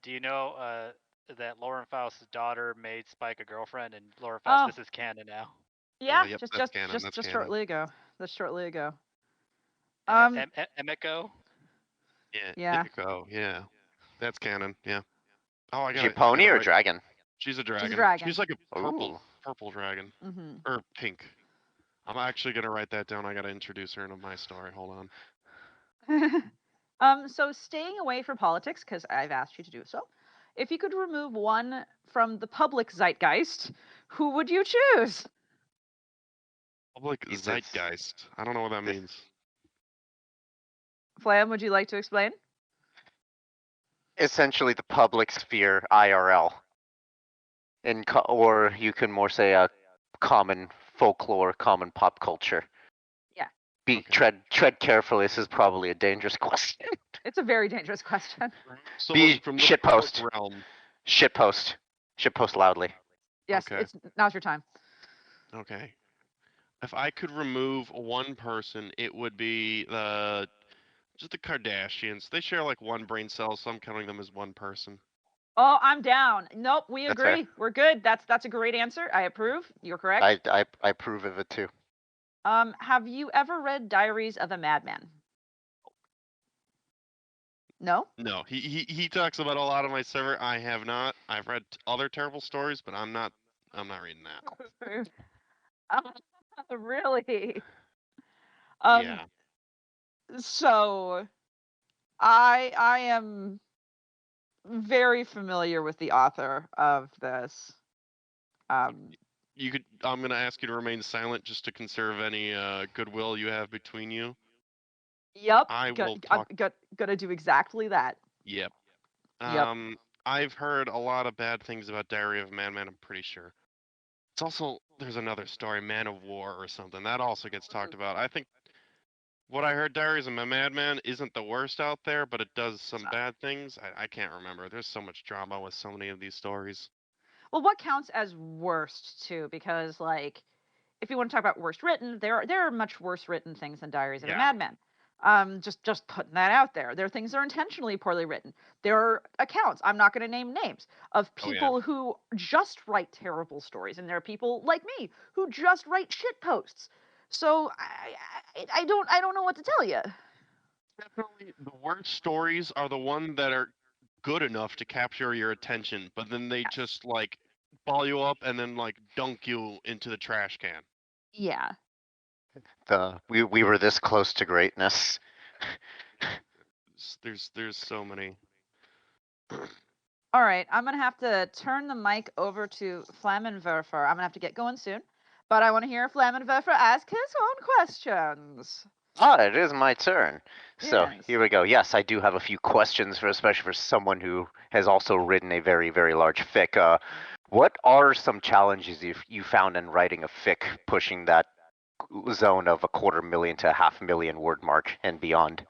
Do you know that Lauren Faust's daughter made Spike a girlfriend, and Lauren Faust, this is canon now. Yeah, Yep, just that's canon. That's canon. shortly ago. That's shortly ago. Emiko? Yeah. Himiko, yeah. That's canon, yeah. Oh, Is she a pony or a dragon? She's a dragon. She's a dragon. She's like a Ooh. purple dragon. Mm-hmm. Or pink. I'm actually gonna write that down. I gotta introduce her into my story. Hold on. So staying away from politics, because I've asked you to do so. If you could remove one from the public zeitgeist, who would you choose? Public zeitgeist. I don't know what that means. Flam, would you like to explain? Essentially, the public sphere IRL, or you can more say a common folklore, common pop culture. Yeah. Tread carefully. This is probably a dangerous question. It's a very dangerous question. Be shitpost. Shitpost. Shitpost loudly. Yes, now's your time. Okay. If I could remove one person, it would be just the Kardashians. They share like one brain cell, so I'm counting them as one person. Oh, I'm down. Nope, we That's agree. fair. We're good. That's a great answer. I approve. You're correct. I approve of it too. Have you ever read Diaries of a Madman? No? No. He talks about a lot on my server. I have not. I've read other terrible stories, but I'm not reading that. Really? Yeah. So I am very familiar with the author of this. I'm gonna ask you to remain silent just to conserve any goodwill you have between you. Yep. I'm gonna do exactly that. Yep. Yep. I've heard a lot of bad things about Diary of a Madman, I'm pretty sure. It's also, there's another story, Man of War or something. That also gets talked about. I think what I heard, Diaries of a Madman isn't the worst out there, but it does some bad things. I can't remember. There's so much drama with so many of these stories. Well, what counts as worst too? Because like, if you want to talk about worst written, there are much worse written things than Diaries of a Yeah. Madman. Just putting that out there. There are things that are intentionally poorly written. There are accounts, I'm not going to name names, of Oh, yeah. people who just write terrible stories, and there are people like me who just write shit posts. So I don't know what to tell you. Definitely, the worst stories are the one that are good enough to capture your attention, but then they just like ball you up and then like dunk you into the trash can. Yeah. We were this close to greatness. There's so many. All right, I'm gonna have to turn the mic over to Flammenwerfer. I'm gonna have to get going soon, but I want to hear Flammenwerfer ask his own questions. It is my turn. So Yes. here we go. Yes, I do have a few questions, especially for someone who has also written a very, very large fic. What are some challenges you found in writing a fic, pushing that zone of 250,000 to 500,000 word mark and beyond?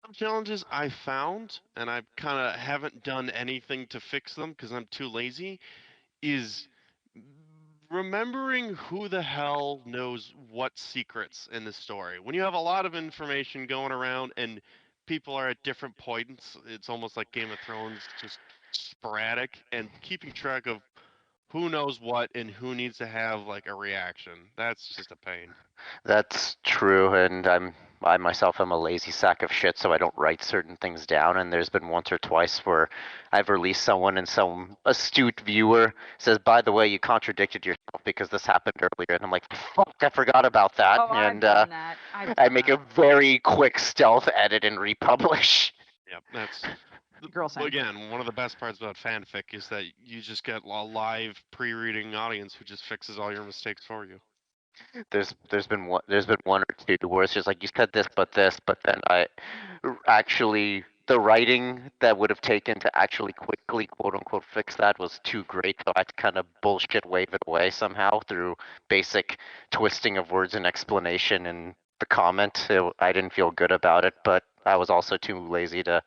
Some challenges I found, and I kind of haven't done anything to fix them because I'm too lazy, is remembering who the hell knows what secrets in the story. When you have a lot of information going around and people are at different points, it's almost like Game of Thrones, just sporadic, and keeping track of who knows what and who needs to have like a reaction. That's just a pain. That's true, and I myself am a lazy sack of shit, so I don't write certain things down. And there's been once or twice where I've released someone, and some astute viewer says, "By the way, you contradicted yourself because this happened earlier." And I'm like, "Fuck, I forgot about that." Oh, and I've done that. I make a very quick stealth edit and republish. Yep, that's Girl same. again one of the best parts about fanfic is that you just get a live pre-reading audience who just fixes all your mistakes for you. There's been one or two where it's just like, you said this, but then I actually, the writing that would have taken to actually quickly quote unquote fix that was too great, so I had to kind of bullshit wave it away somehow through basic twisting of words and explanation in the comment. I didn't feel good about it, but I was also too lazy to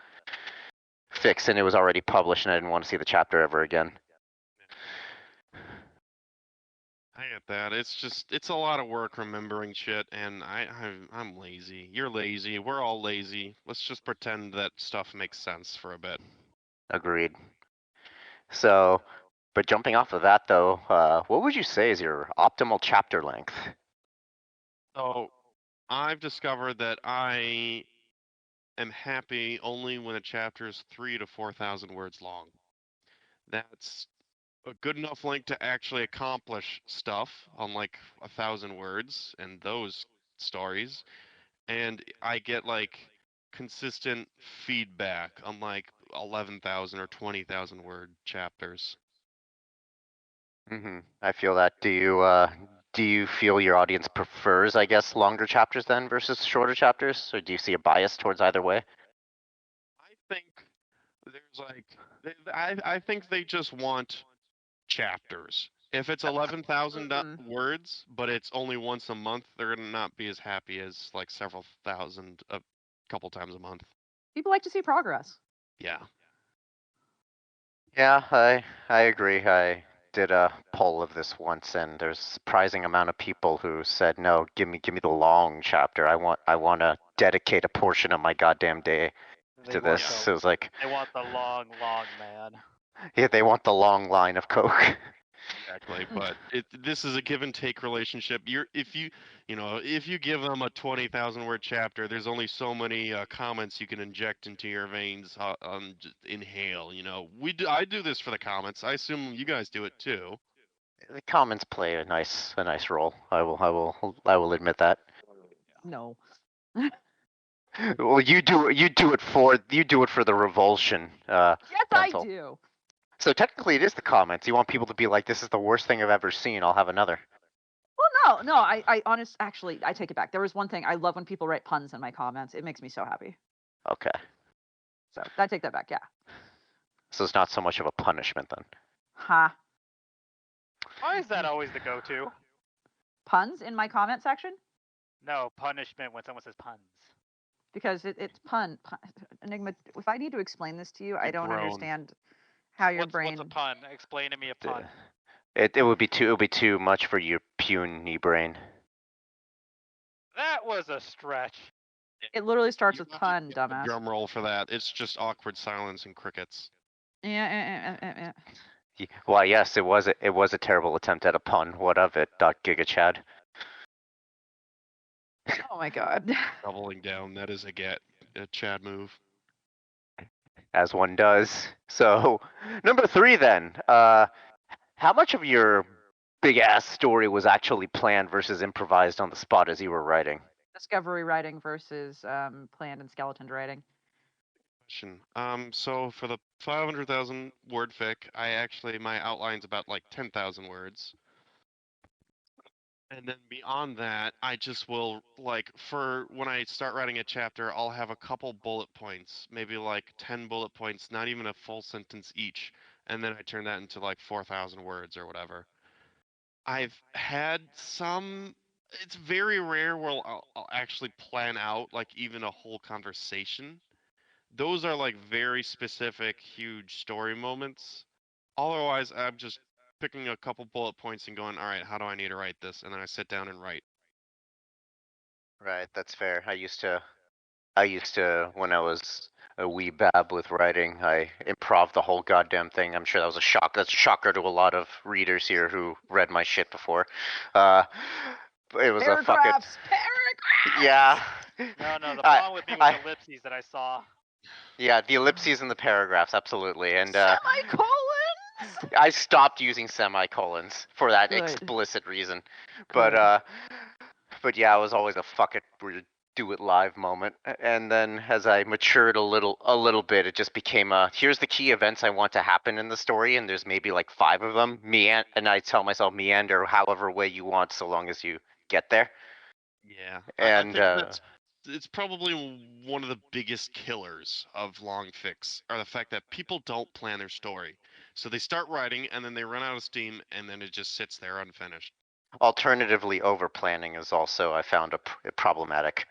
fix, and it was already published, and I didn't want to see the chapter ever again. I get that. It's a lot of work remembering shit, and I'm lazy. You're lazy. We're all lazy. Let's just pretend that stuff makes sense for a bit. Agreed. So, but jumping off of that though, what would you say is your optimal chapter length? So, I've discovered that I am happy only when a chapter is 3,000 to 4,000 words long. That's a good enough length to actually accomplish stuff on like 1,000 words and those stories, and I get like consistent feedback on like 11,000 or 20,000 word chapters. I feel that. Do you feel your audience prefers, I guess, longer chapters then versus shorter chapters, or do you see a bias towards either way? I think there's like I think they just want chapters. If it's 11,000 words, but it's only once a month, they're gonna not be as happy as like several thousand a couple times a month. People like to see progress. Yeah. Yeah, I agree. I did a poll of this once, and there's a surprising amount of people who said, "No, give me the long chapter. I want to dedicate a portion of my goddamn day to this." So it was like, They want the long man. yeah, they want the long line of coke. Exactly, but this is a give and take relationship. If you give them a 20,000 word chapter, there's only so many comments you can inject into your veins. Just inhale. I do this for the comments. I assume you guys do it too. The comments play a nice role. I will admit that. No. Well, you do it for the revulsion. Yes, Dental. I do. So technically, it is the comments. You want people to be like, "This is the worst thing I've ever seen. I'll have another." Well, no. Actually, I take it back. There was one thing I love when people write puns in my comments. It makes me so happy. Okay. So I take that back. Yeah. So it's not so much of a punishment then. Ha. Why is that always the go-to? Puns in my comment section? No, punishment when someone says puns. Because it's pun. Enigma, if I need to explain this to you, I don't groan. understand how your brain. What's a pun? Explain to me a pun. It would be too much for your puny brain. That was a stretch. It literally starts You with don't pun, need a dumbass. drum roll for that. It's just awkward silence and crickets. Yeah. Why, yes, it was a terrible attempt at a pun. What of it, GigaChad? Oh my god. Doubling down, that is a Chad move. As one does. So, number 3 then. How much of your big ass story was actually planned versus improvised on the spot as you were writing? Discovery writing versus planned and skeleton writing. So for the 500,000 word fic, my outline's about like 10,000 words. And then beyond that, I just will, like, for when I start writing a chapter, I'll have a couple bullet points, maybe like 10 bullet points, not even a full sentence each. And then I turn that into like 4,000 words or whatever. I've had some, it's very rare where I'll actually plan out like even a whole conversation. Those are like very specific, huge story moments. Otherwise, I'm just picking a couple bullet points and going, all right, how do I need to write this? And then I sit down and write. Right, that's fair. I used to when I was a wee bab with writing, I improv the whole goddamn thing. I'm sure that was a shock. That's a shocker to a lot of readers here who read my shit before. It was a fucking Paragraphs. yeah. No, the problem with me was ellipses that I saw. Yeah, the ellipses and the paragraphs, absolutely. And Semicolons. I stopped using semicolons for that Good. explicit reason. Good. But yeah, it was always a fuck it, we're do it live moment. And then as I matured a little bit, it just became here's the key events I want to happen in the story, and there's maybe like 5 of them. And I tell myself meander however way you want, so long as you get there. Yeah, And I think it's probably one of the biggest killers of long fics are the fact that people don't plan their story. So they start writing and then they run out of steam and then it just sits there unfinished. Alternatively, over planning is also, I found, problematic.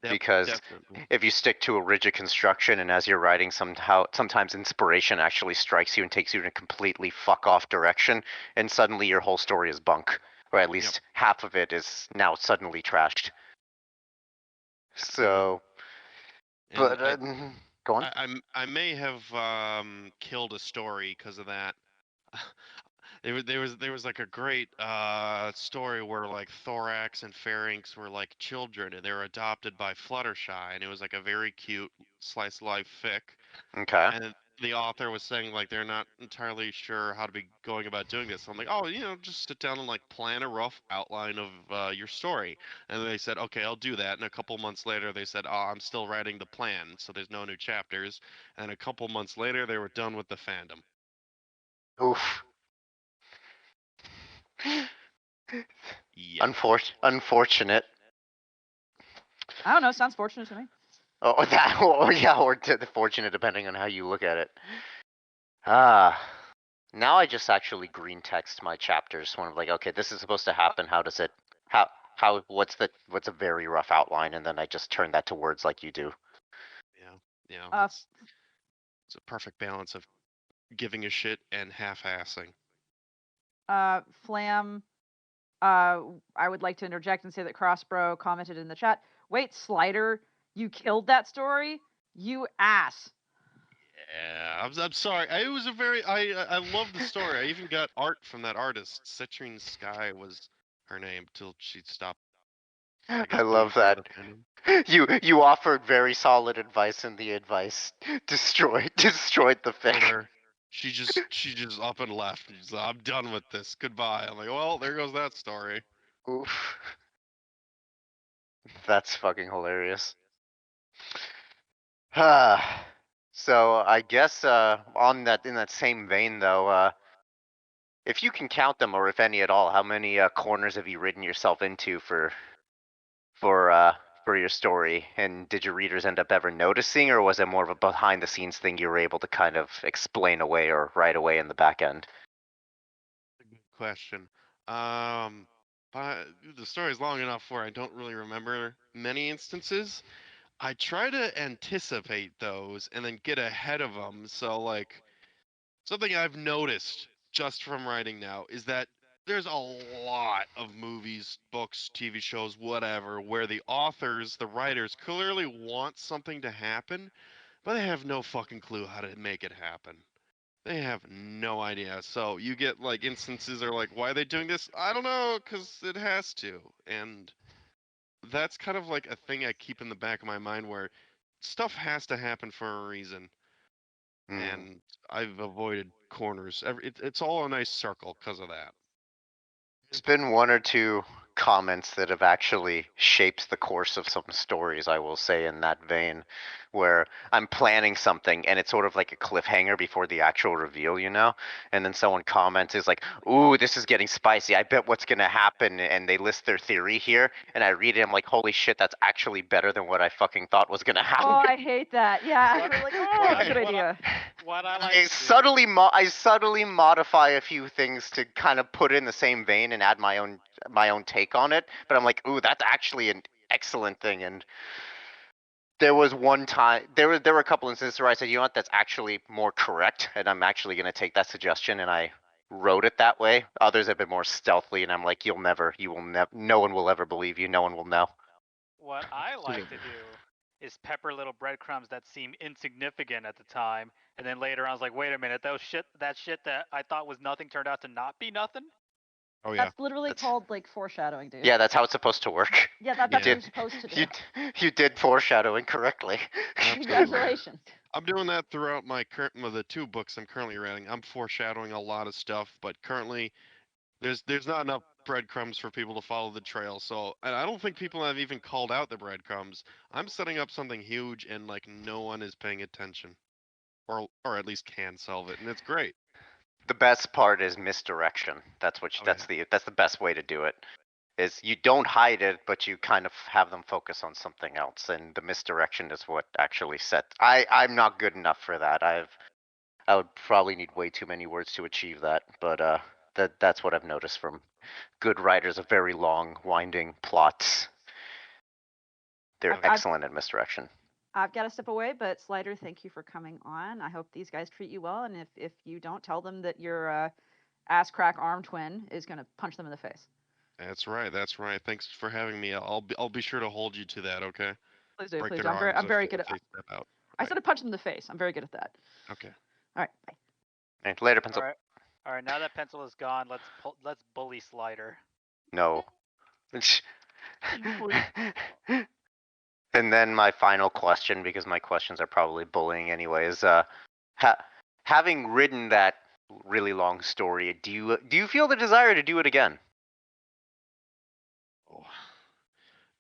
Yep, because definitely. if you stick to a rigid construction and as you're writing sometimes inspiration actually strikes you and takes you in a completely fuck off direction, and suddenly your whole story is bunk, or at least half of it is now suddenly trashed. So but go on. I may have killed a story because of that. There was like a great story where like Thorax and Pharynx were like children and they were adopted by Fluttershy, and it was like a very cute slice of life fic. Okay. And the author was saying like they're not entirely sure how to be going about doing this. So I'm like, oh, just sit down and like plan a rough outline of your story. And they said, okay, I'll do that. And a couple months later, they said, oh, I'm still writing the plan, so there's no new chapters. And a couple months later, they were done with the fandom. Oof. Yeah. Unfortunate. I don't know. Sounds fortunate to me. Oh, that. Oh, yeah, or fortunate, depending on how you look at it. Now I just actually green text my chapters when I'm like, okay, this is supposed to happen. How does it? What's a very rough outline, and then I just turn that to words like you do. Yeah. It's a perfect balance of giving a shit and half-assing. Flam, I would like to interject and say that Crossbro commented in the chat, wait, Slider, you killed that story? You ass. Yeah, I'm sorry. I love the story. I even got art from that artist. Citrine Sky was her name till she stopped. I love that. You offered very solid advice, and the advice destroyed the fic. She just up and left. She's like, I'm done with this. Goodbye. I'm like, well, there goes that story. Oof. That's fucking hilarious. So I guess in that same vein though, if you can count them, or if any at all, how many corners have you ridden yourself into for your story? And did your readers end up ever noticing, or was it more of a behind the scenes thing you were able to kind of explain away or write away in the back end? Good question. the story's long enough where I don't really remember many instances. I try to anticipate those and then get ahead of them. So, like, something I've noticed just from writing now is that there's a lot of movies, books, TV shows, whatever, where the authors, the writers, clearly want something to happen, but they have no fucking clue how to make it happen. They have no idea. So you get like instances are like, why are they doing this? I don't know, because it has to. And that's kind of like a thing I keep in the back of my mind where stuff has to happen for a reason. And I've avoided corners. It's all a nice circle because of that. There's been one or two comments that have actually shaped the course of some stories, I will say, in that vein, where I'm planning something and it's sort of like a cliffhanger before the actual reveal, you know? And then someone comments is like, ooh, this is getting spicy. I bet what's going to happen. And they list their theory here. And I read it, I'm like, holy shit, that's actually better than what I fucking thought was going to happen. Oh, I hate that. Yeah, we're like, oh, that's a good idea. What I like I subtly modify a few things to kind of put it in the same vein and add my own take on it. But I'm like, ooh, that's actually an excellent thing. And there was one time there were a couple instances where I said, you know what, that's actually more correct, and I'm actually going to take that suggestion, and I wrote it that way. Others have been more stealthily, and I'm like, you will never, no one will ever believe you. No one will know. What I like to do is pepper little breadcrumbs that seem insignificant at the time, and then later on I was like, wait a minute, that shit that I thought was nothing turned out to not be nothing. Oh yeah. That's literally called like foreshadowing, dude. Yeah, that's how it's supposed to work. Yeah, that's what you're supposed to do. You did foreshadowing correctly. Congratulations. I'm doing that throughout my the 2 books I'm currently writing. I'm foreshadowing a lot of stuff, but currently there's not enough breadcrumbs for people to follow the trail. So, and I don't think people have even called out the breadcrumbs. I'm setting up something huge and like no one is paying attention. Or at least can solve it, and it's great. The best part is misdirection. That's the best way to do it. Is you don't hide it, but you kind of have them focus on something else, and the misdirection is what actually set. I'm not good enough for that. I would probably need way too many words to achieve that, but that's what I've noticed from good writers of very long, winding plots. They're excellent at misdirection. I've got to step away, but Slider, thank you for coming on. I hope these guys treat you well, and if you don't, tell them that your ass crack arm twin is going to punch them in the face. That's right. That's right. Thanks for having me. I'll be sure to hold you to that. Okay. Please do. Break Please do. their arms I'm very if good at. they step out. I said to punch them in the face. I'm very good at that. Okay. All right. Bye. Hey, later, Pencil. All right. Now that Pencil is gone, let's bully Slider. No. And then my final question, because my questions are probably bullying anyways. Having written that really long story, do you feel the desire to do it again? Oh.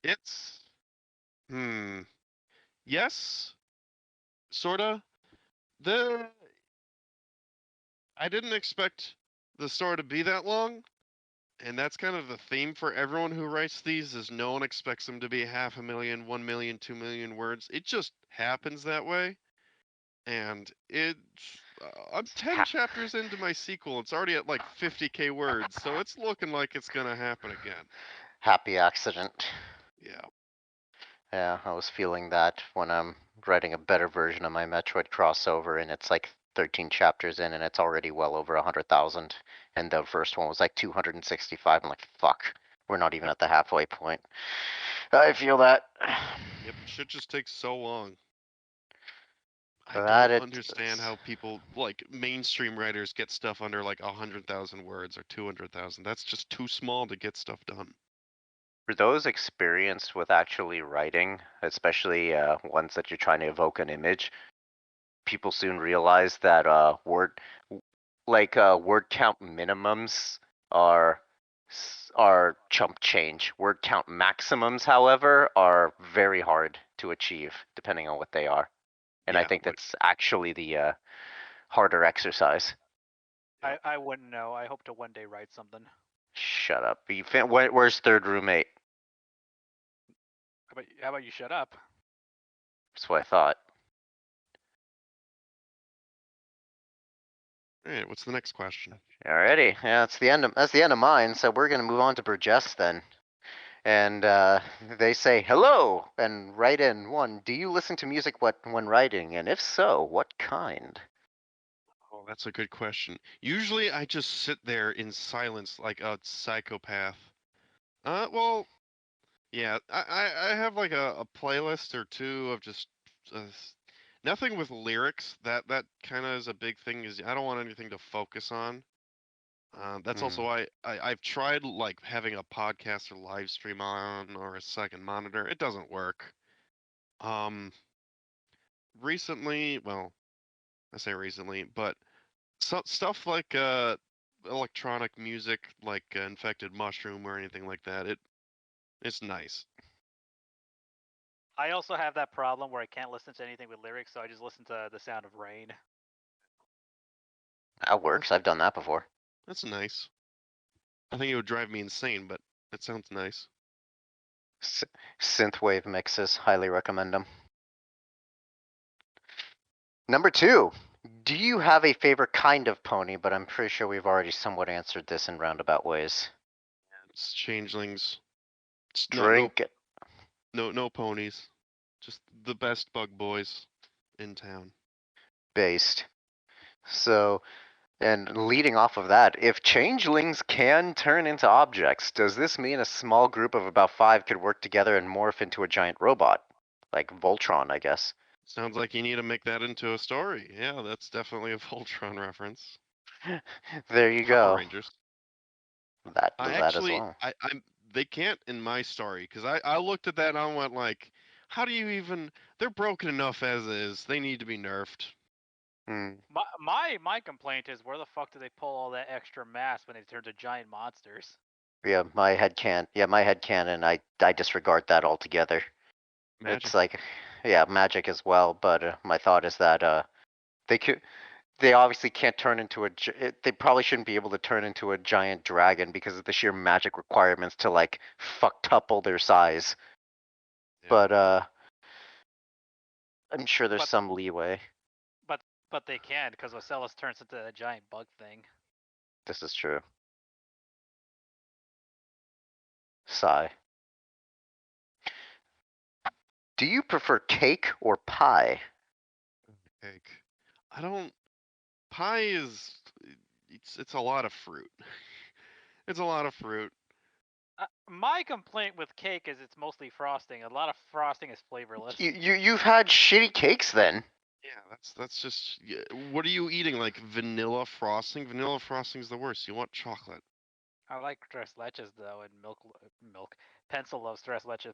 It's yes, sorta. I didn't expect the story to be that long, and that's kind of the theme for everyone who writes these. Is no one expects them to be 500,000, 1 million, 2 million words. It just happens that way, and I'm 10 chapters into my sequel. It's already at like 50k words, so it's looking like it's gonna happen again. Happy accident. Yeah. Yeah, I was feeling that when I'm writing a better version of my Metroid crossover, and it's like 13 chapters in, and it's already well over 100,000. And the first one was like 265. I'm like, fuck, we're not even at the halfway point. I feel that. Yep, shit just takes so long. I That don't understand how people, like mainstream writers, get stuff under like 100,000 words or 200,000. That's just too small to get stuff done. For those experienced with actually writing, especially ones that you're trying to evoke an image, people soon realize that word count minimums are chump change. Word count maximums, however, are very hard to achieve depending on what they are. And I think that's actually the harder exercise. I wouldn't know. I hope to one day write something. Shut up. Where's Third Roommate? How about you shut up? That's what I thought. All right, what's the next question? Alrighty, yeah, that's the end of mine. So we're gonna move on to Burgess then. And they say hello and write in one. Do you listen to music when writing? And if so, what kind? Oh, that's a good question. Usually I just sit there in silence like a psychopath. Well, yeah, I have like a playlist or two of just nothing with lyrics. That kind of is a big thing. Is I don't want anything to focus on. That's also why I've tried like having a podcast or live stream on or a second monitor. It doesn't work. Um, Recently, well, I say recently, but stuff like electronic music, like Infected Mushroom or anything like that. It's nice. I also have that problem where I can't listen to anything with lyrics, so I just listen to the sound of rain. That works. I've done that before. That's nice. I think it would drive me insane, but it sounds nice. Synthwave mixes. Highly recommend them. Number 2. Do you have a favorite kind of pony? But I'm pretty sure we've already somewhat answered this in roundabout ways. It's changelings. It's Drink it. no ponies. Just the best bug boys in town. Based. So, and leading off of that, if changelings can turn into objects, does this mean a small group of about 5 could work together and morph into a giant robot? Like Voltron, I guess. Sounds like you need to make that into a story. Yeah, that's definitely a Voltron reference. There you Power go. Rangers. That I as actually, well. I'm. They can't in my story because I looked at that and I went like, how do you even? They're broken enough as is. They need to be nerfed. My complaint is where the fuck do they pull all that extra mass when they turn to giant monsters? Yeah, my head can't. Yeah, my head can, and I disregard that altogether. Magic. It's like, yeah, magic as well. But my thought is that they could. They obviously can't turn into they probably shouldn't be able to turn into a giant dragon because of the sheer magic requirements to like fucktuple their size. Yeah. But I'm sure there's But- some leeway. But they can because Ocellus turns into a giant bug thing. This is true. Sigh. Do you prefer cake or pie? Cake. I don't. Pie is. It's a lot of fruit. It's a lot of fruit. My complaint with cake is it's mostly frosting. A lot of frosting is flavorless. You've had shitty cakes then. Yeah, that's just. What are you eating? Like vanilla frosting? Vanilla frosting's the worst. You want chocolate. I like tres leches though, and milk. Pencil loves tres leches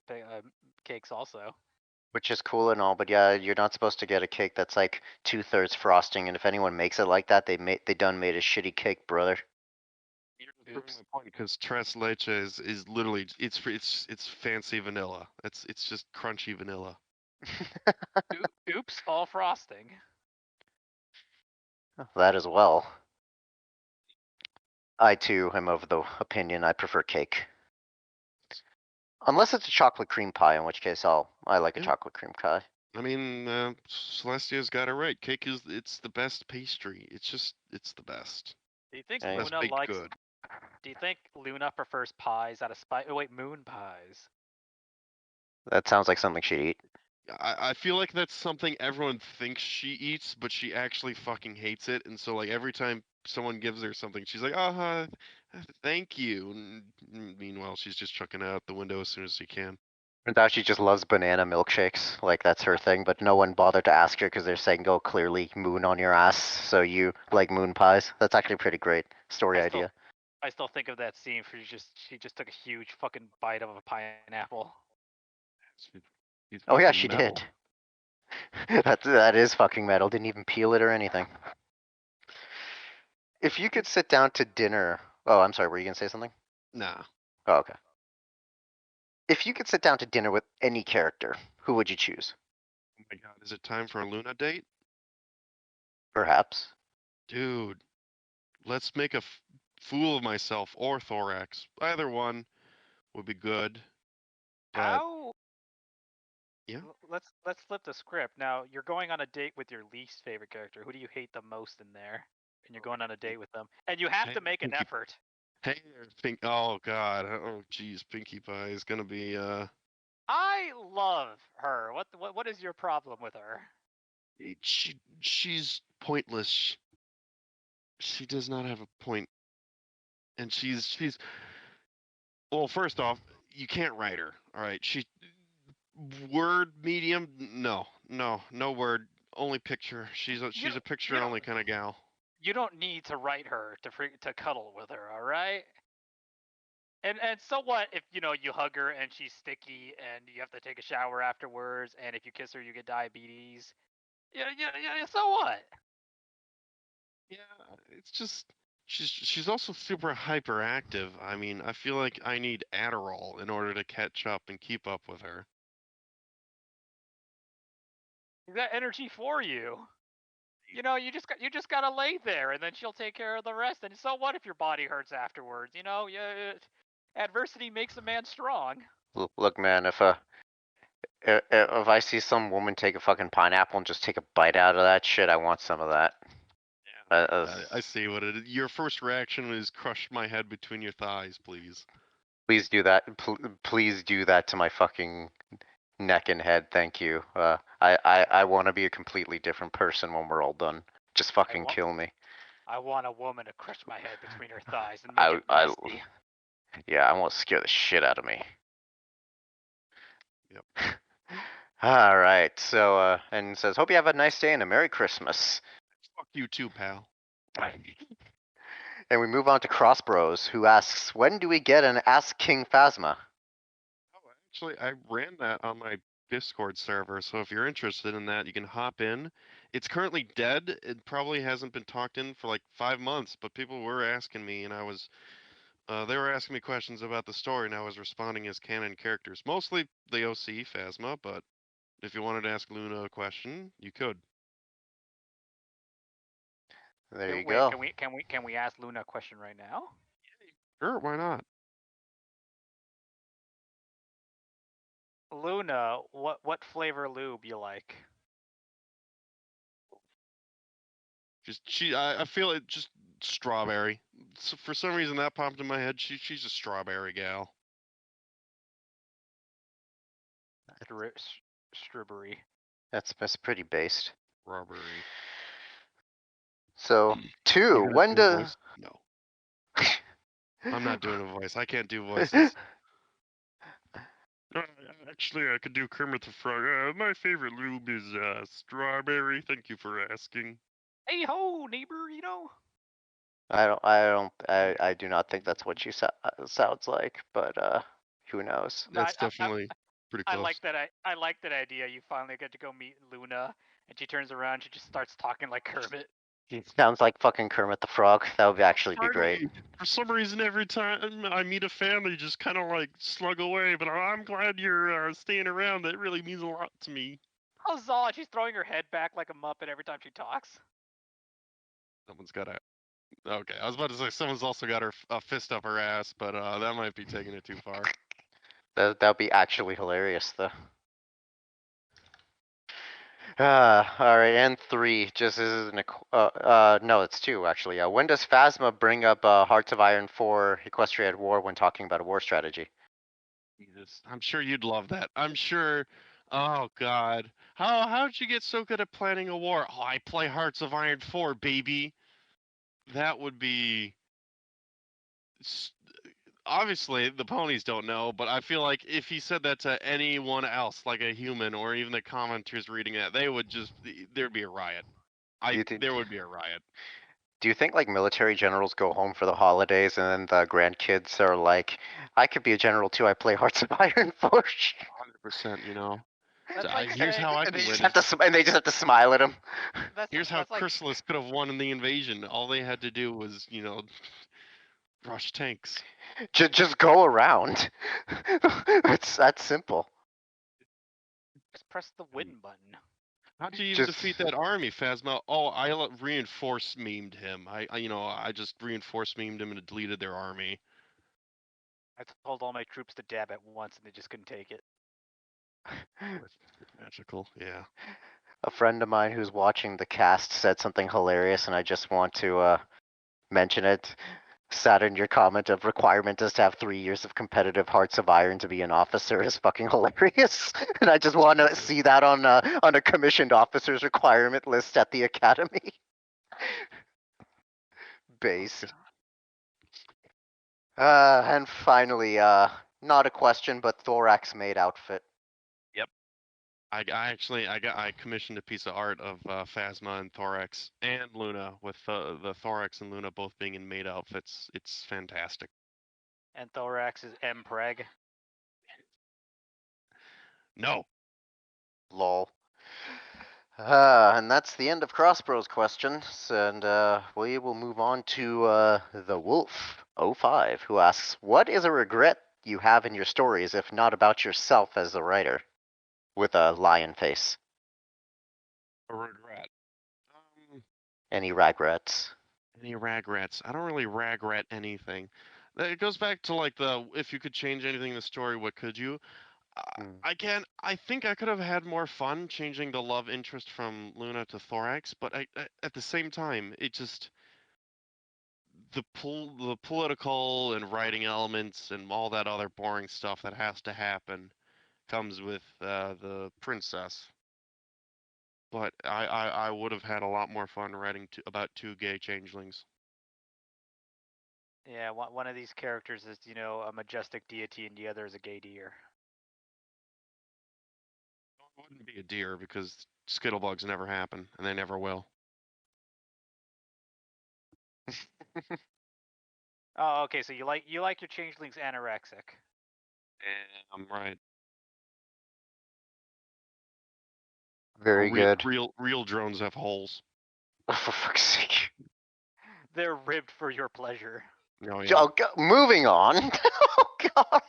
cakes also. Which is cool and all, but yeah, you're not supposed to get a cake that's like 2/3 frosting, and if anyone makes it like that, they done made a shitty cake, brother. You're just proving my point because tres leche is literally it's fancy vanilla. It's just crunchy vanilla. Oops, all frosting. That as well. I too am of the opinion I prefer cake. Unless it's a chocolate cream pie, in which case I like a Yeah. chocolate cream pie. I mean, Celestia's got it right. Cake it's the best pastry. It's the best. Do you think Yeah. Best Luna baked likes? good. Do you think Luna prefers pies out of spice? Oh wait, moon pies. That sounds like something she'd eat. I feel like that's something everyone thinks she eats, but she actually fucking hates it. And so like every time someone gives her something, she's like, thank you. And meanwhile, she's just chucking it out the window as soon as she can. Turns out she just loves banana milkshakes. Like that's her thing, but no one bothered to ask her because they're saying, "Go clearly moon on your ass." So you like moon pies? That's actually a pretty great story idea. I still think of that scene where she just took a huge fucking bite of a pineapple. She's Oh yeah, fucking she metal. did. That is fucking metal. Didn't even peel it or anything. If you could sit down to dinner. Oh, I'm sorry. Were you gonna say something? Nah. Oh, okay. If you could sit down to dinner with any character, who would you choose? Oh my god, is it time for a Luna date? Perhaps. Dude, let's make a fool of myself or Thorax. Either one would be good. But How? yeah. Let's flip the script. Now you're going on a date with your least favorite character. Who do you hate the most in there? and you're going on a date with them, and you have to make an effort. Hey there, Pink. Oh God. Oh geez, Pinkie Pie is gonna be. I love her. What is your problem with her? She's pointless. She does not have a point, and she's. Well, first off, you can't write her. All right, word medium. No word. Only picture. She's a picture only kind of gal. You don't need to write her to cuddle with her. All right. And so what if you hug her and she's sticky and you have to take a shower afterwards, and if you kiss her you get diabetes? Yeah. So what? Yeah, it's just she's also super hyperactive. I mean, I feel like I need Adderall in order to catch up and keep up with her. Is that energy for you? You just gotta lay there, and then she'll take care of the rest. And so what if your body hurts afterwards? Adversity makes a man strong. Look, man, if I see some woman take a fucking pineapple and just take a bite out of that shit, I want some of that. Yeah, I see what it is. Your first reaction is crush my head between your thighs, please. Please do that. Please do that to my fucking neck and head. Thank you. I want to be a completely different person when we're all done. Just fucking kill me. I want a woman to crush my head between her thighs and make it nasty. Yeah, I want to scare the shit out of me. Yep. All right. So, and says, hope you have a nice day and a Merry Christmas. Fuck you too, pal. And we move on to Crossbros, who asks, when do we get an Ask King Phasma? Oh, actually, I ran that on my Discord server, so if you're interested in that, you can hop in. It's currently dead. It probably hasn't been talked in for like 5 months, but people were asking me, and they were asking me questions about the story, and I was responding as canon characters. Mostly the OC Phasma, but if you wanted to ask Luna a question, you could. There you go. Can we ask Luna a question right now? Sure, why not? Luna, what flavor lube you like? I feel it just strawberry. So for some reason that popped in my head. She's a strawberry gal. Strawberry. That's pretty based. Strawberry. So, 2, when does... No. I'm not doing a voice. I can't do voices. Actually, I could do Kermit the Frog. My favorite lube is strawberry. Thank you for asking. Hey ho, neighbor. I do not think that's what she sounds like, but who knows? That's definitely pretty close. I like that idea. You finally get to go meet Luna, and she turns around, she just starts talking like Kermit. Sounds like fucking Kermit the Frog. That would actually be great. For some reason, every time I meet a fan, they just kind of like slug away. But I'm glad you're staying around. That really means a lot to me. Huzzah! She's throwing her head back like a Muppet every time she talks. Someone's got a... Okay, I was about to say someone's also got a fist up her ass, but that might be taking it too far. That'd be actually hilarious, though. All right, and 3. Just as no, it's 2 actually. When does Phasma bring up Hearts of Iron 4 Equestria at War when talking about a war strategy? Jesus, I'm sure you'd love that. I'm sure. Oh God, how'd you get so good at planning a war? Oh, I play Hearts of Iron 4, baby. That would be. Obviously, the ponies don't know, but I feel like if he said that to anyone else, like a human or even the commenters reading that, they would just there'd be a riot. There would be a riot. Do you think like military generals go home for the holidays and then the grandkids are like, I could be a general too. I play Hearts of Iron 4. 100%, you know. Here's how I and can they win. Just have to smile at him. Here's how Chrysalis could have won in the invasion. All they had to do was, rush tanks. Just go around. It's that simple. Just press the win button. How'd you even defeat that army, Phasma? Oh, I reinforce memed him. I just reinforce memed him and deleted their army. I told all my troops to dab at once and they just couldn't take it. Magical, yeah. A friend of mine who's watching the cast said something hilarious, and I just want to mention it. Saturn, your comment of requirement is to have 3 years of competitive Hearts of Iron to be an officer is fucking hilarious, and I just want to see that on a commissioned officer's requirement list at the academy. Based. And finally, not a question, but thorax maid outfit. I commissioned a piece of art of Phasma and Thorax and Luna, with the Thorax and Luna both being in maid outfits. It's fantastic. And Thorax is M-Preg. No. Lol. And that's the end of Crossbros questions, and we will move on to the Wolf 05, who asks, "What is a regret you have in your stories, if not about yourself as a writer?" With a lion face. A regret. Any regrets? Any regrets? I don't really regret anything. It goes back to like if you could change anything in the story, what could you? I think I could have had more fun changing the love interest from Luna to Thorax, but at the same time, it just the political and writing elements and all that other boring stuff that has to happen comes with the princess. But I would have had a lot more fun writing about 2 gay changelings. Yeah, one of these characters is, a majestic deity and the other is a gay deer. It wouldn't be a deer because skittlebugs never happen, and they never will. Oh, okay, so you like your changelings anorexic. I'm right. Very good. Real drones have holes. Oh, for fuck's sake. They're ribbed for your pleasure. Oh, yeah. Moving on. Oh, God.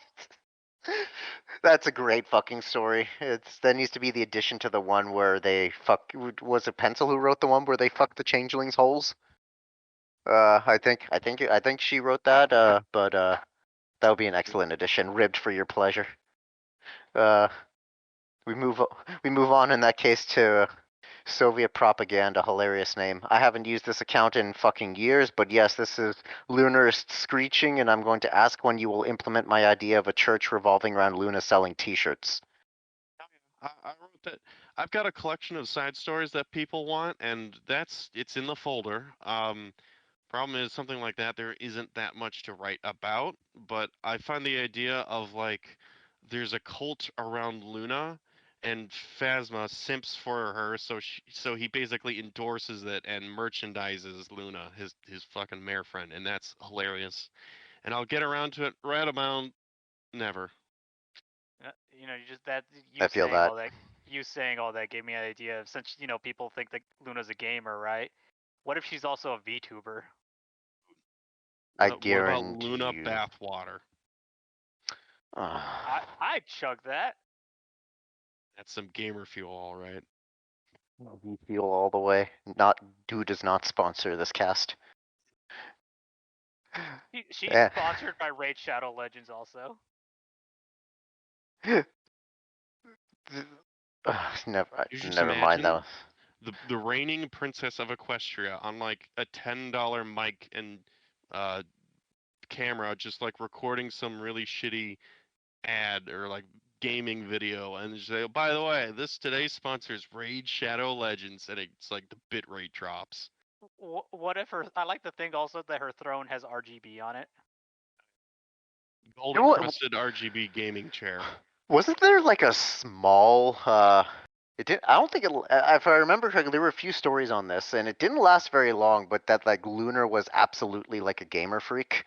That's a great fucking story. That needs to be the addition to the one where they fuck. Was it Pencil who wrote the one where they fucked the changelings' holes? I think she wrote that. But that would be an excellent addition. Ribbed for your pleasure. We move on in that case to Soviet Propaganda, hilarious name. I haven't used this account in fucking years, but yes, this is Lunarist Screeching, and I'm going to ask when you will implement my idea of a church revolving around Luna selling t-shirts. I wrote that. I've got a collection of side stories that people want, and it's in the folder. Problem is, something like that, there isn't that much to write about, but I find the idea of like, there's a cult around Luna, and Phasma simps for her, so he basically endorses it and merchandises Luna, his fucking mare friend, and that's hilarious. And I'll get around to it right about never. I feel that. You saying all that gave me an idea of, since people think that Luna's a gamer, right? What if she's also a VTuber? I What guarantee about Luna you. bathwater? I'd chug that. That's some gamer fuel, all right. Fuel all the way. Dude does not sponsor this cast. She's sponsored by Raid Shadow Legends also. Never mind though. The reigning princess of Equestria on like a $10 mic and camera, just like recording some really shitty ad or like gaming video, and just say, oh, by the way, today's sponsor is Raid Shadow Legends, and it's like the bitrate drops. What if I like to think also that her throne has RGB on it. Gold encrusted RGB gaming chair. Wasn't there like a small it did I don't think it if I remember correctly, there were a few stories on this, and it didn't last very long, but that like Lunar was absolutely like a gamer freak.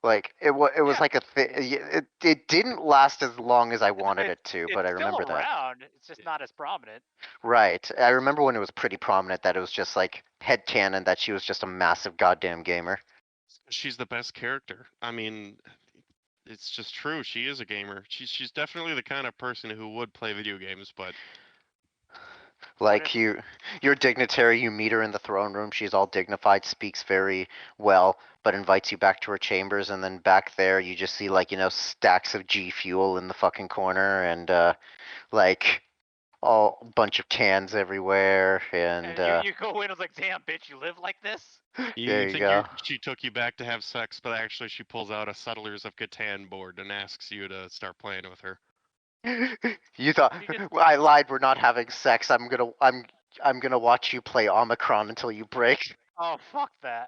Like it was like a thing. It didn't last as long as I wanted it to, but I remember that. It's still around. It's just not as prominent. Right. I remember when it was pretty prominent that it was just like headcanon that she was just a massive goddamn gamer. She's the best character. I mean, it's just true. She is a gamer. She's definitely the kind of person who would play video games, but like your dignitary, you meet her in the throne room, she's all dignified, speaks very well, but invites you back to her chambers, and then back there you just see like, stacks of G Fuel in the fucking corner, and like all a bunch of cans everywhere, and you go in, it's like, damn, bitch, you live like this? there you go. She took you back to have sex, but actually she pulls out a Settlers of Catan board and asks you to start playing with her. You thought I lied. We're not having sex. I'm gonna watch you play Omicron until you break. Oh, fuck that.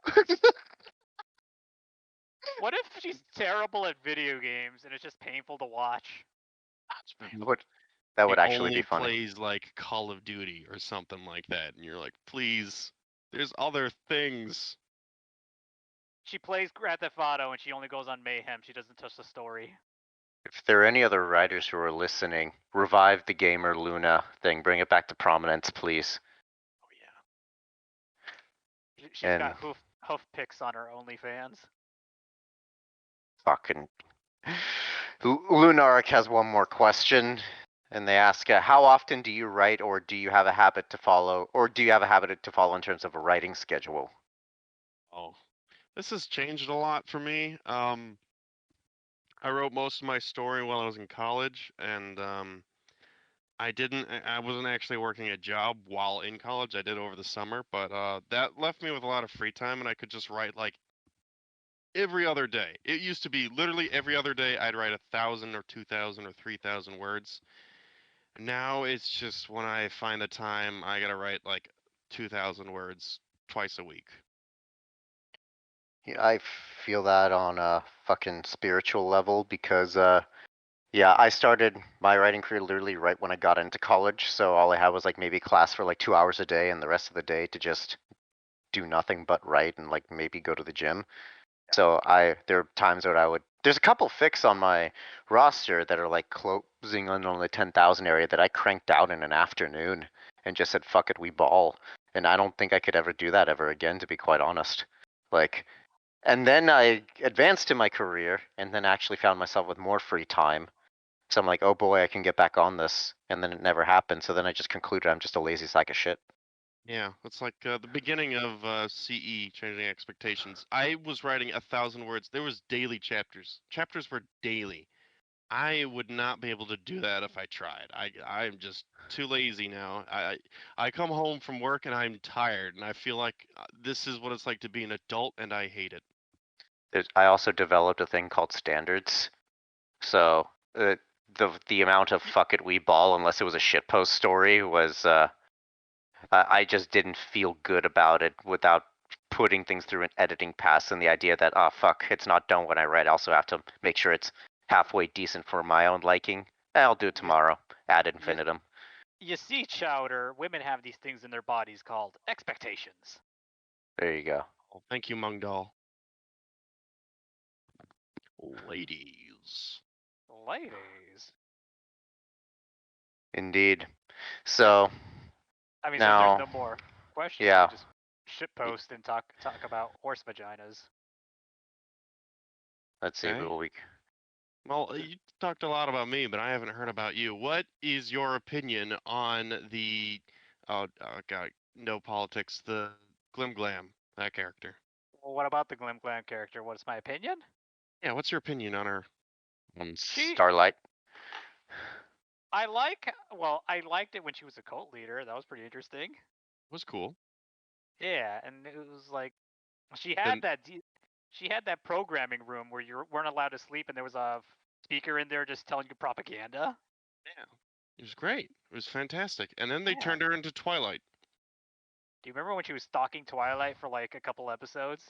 What if she's terrible at video games and it's just painful to watch? That would He actually only be funny. plays like Call of Duty or something like that, and you're like, please, there's other things. She plays Grand Theft Auto and she only goes on Mayhem. She doesn't touch the story. If there are any other writers who are listening, revive the Gamer Luna thing. Bring it back to prominence, please. Oh yeah. She's got hoof pics on her OnlyFans. Fucking. Lunark has one more question, and they ask, how often do you write, or do you have a habit to follow, in terms of a writing schedule? Oh, this has changed a lot for me. I wrote most of my story while I was in college, and I wasn't actually working a job while in college. I did over the summer, but that left me with a lot of free time, and I could just write like every other day. It used to be literally every other day I'd write 1,000 or 2,000 or 3,000 words. Now it's just when I find the time, I gotta write like 2,000 words twice a week. Yeah, I feel that on a fucking spiritual level because, yeah, I started my writing career literally right when I got into college. So all I had was like maybe class for like 2 hours a day and the rest of the day to just do nothing but write and like maybe go to the gym. So there are times where there's a couple fics on my roster that are like closing on the 10,000 area that I cranked out in an afternoon and just said, fuck it, we ball. And I don't think I could ever do that ever again, to be quite honest. Like, and then I advanced in my career and then actually found myself with more free time. So I'm like, oh boy, I can get back on this. And then it never happened. So then I just concluded I'm just a lazy sack of shit. Yeah, it's like the beginning of CE, Changing Expectations. I was writing 1,000 words. There was daily chapters. Chapters were daily. I would not be able to do that if I tried. I'm just too lazy now. I come home from work and I'm tired, and I feel like this is what it's like to be an adult, and I hate it. I also developed a thing called standards. So the amount of fuck it we ball, unless it was a shitpost story, was I just didn't feel good about it without putting things through an editing pass, and the idea that fuck, it's not done when I write. I also have to make sure it's halfway decent for my own liking. I'll do it tomorrow. Ad infinitum. You see, Chowder, women have these things in their bodies called expectations. There you go. Oh, thank you, Mungdal. Ladies. Indeed. So. I mean, now, if there's no more questions, yeah. we just shitpost and talk about horse vaginas. Let's see what we. Well, you talked a lot about me, but I haven't heard about you. What is your opinion on the, God, no politics, the Glim Glam, that character? Well, what about the Glim Glam character? What's my opinion? Yeah, what's your opinion on her? Starlight. I liked it when she was a cult leader. That was pretty interesting. It was cool. Yeah, and it was like she had that programming room where you weren't allowed to sleep, and there was a speaker in there just telling you propaganda. Yeah, it was great. It was fantastic. And then they turned her into Twilight. Do you remember when she was stalking Twilight for like a couple episodes?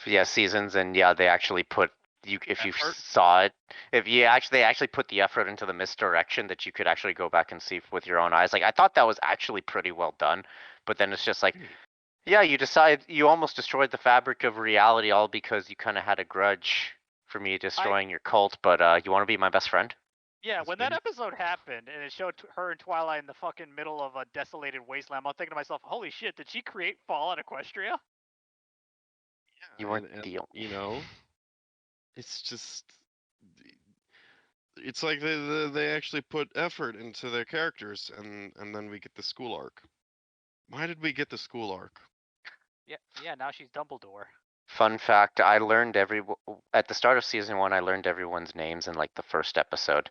Yeah, seasons, and yeah, they actually put if you saw it, they actually put the effort into the misdirection that you could actually go back and see with your own eyes. Like, I thought that was actually pretty well done, but then it's just like, yeah, you almost destroyed the fabric of reality all because you kind of had a grudge for me destroying your cult, but you want to be my best friend? Yeah, when that episode happened and it showed her and Twilight in the fucking middle of a desolated wasteland, I was thinking to myself, holy shit, did she create Fallout Equestria? Yeah, you weren't you know, it's just, it's like they actually put effort into their characters, and then we get the school arc. Why did we get the school arc? Yeah, now she's Dumbledore. Fun fact, at the start of season 1, I learned everyone's names in like the first episode.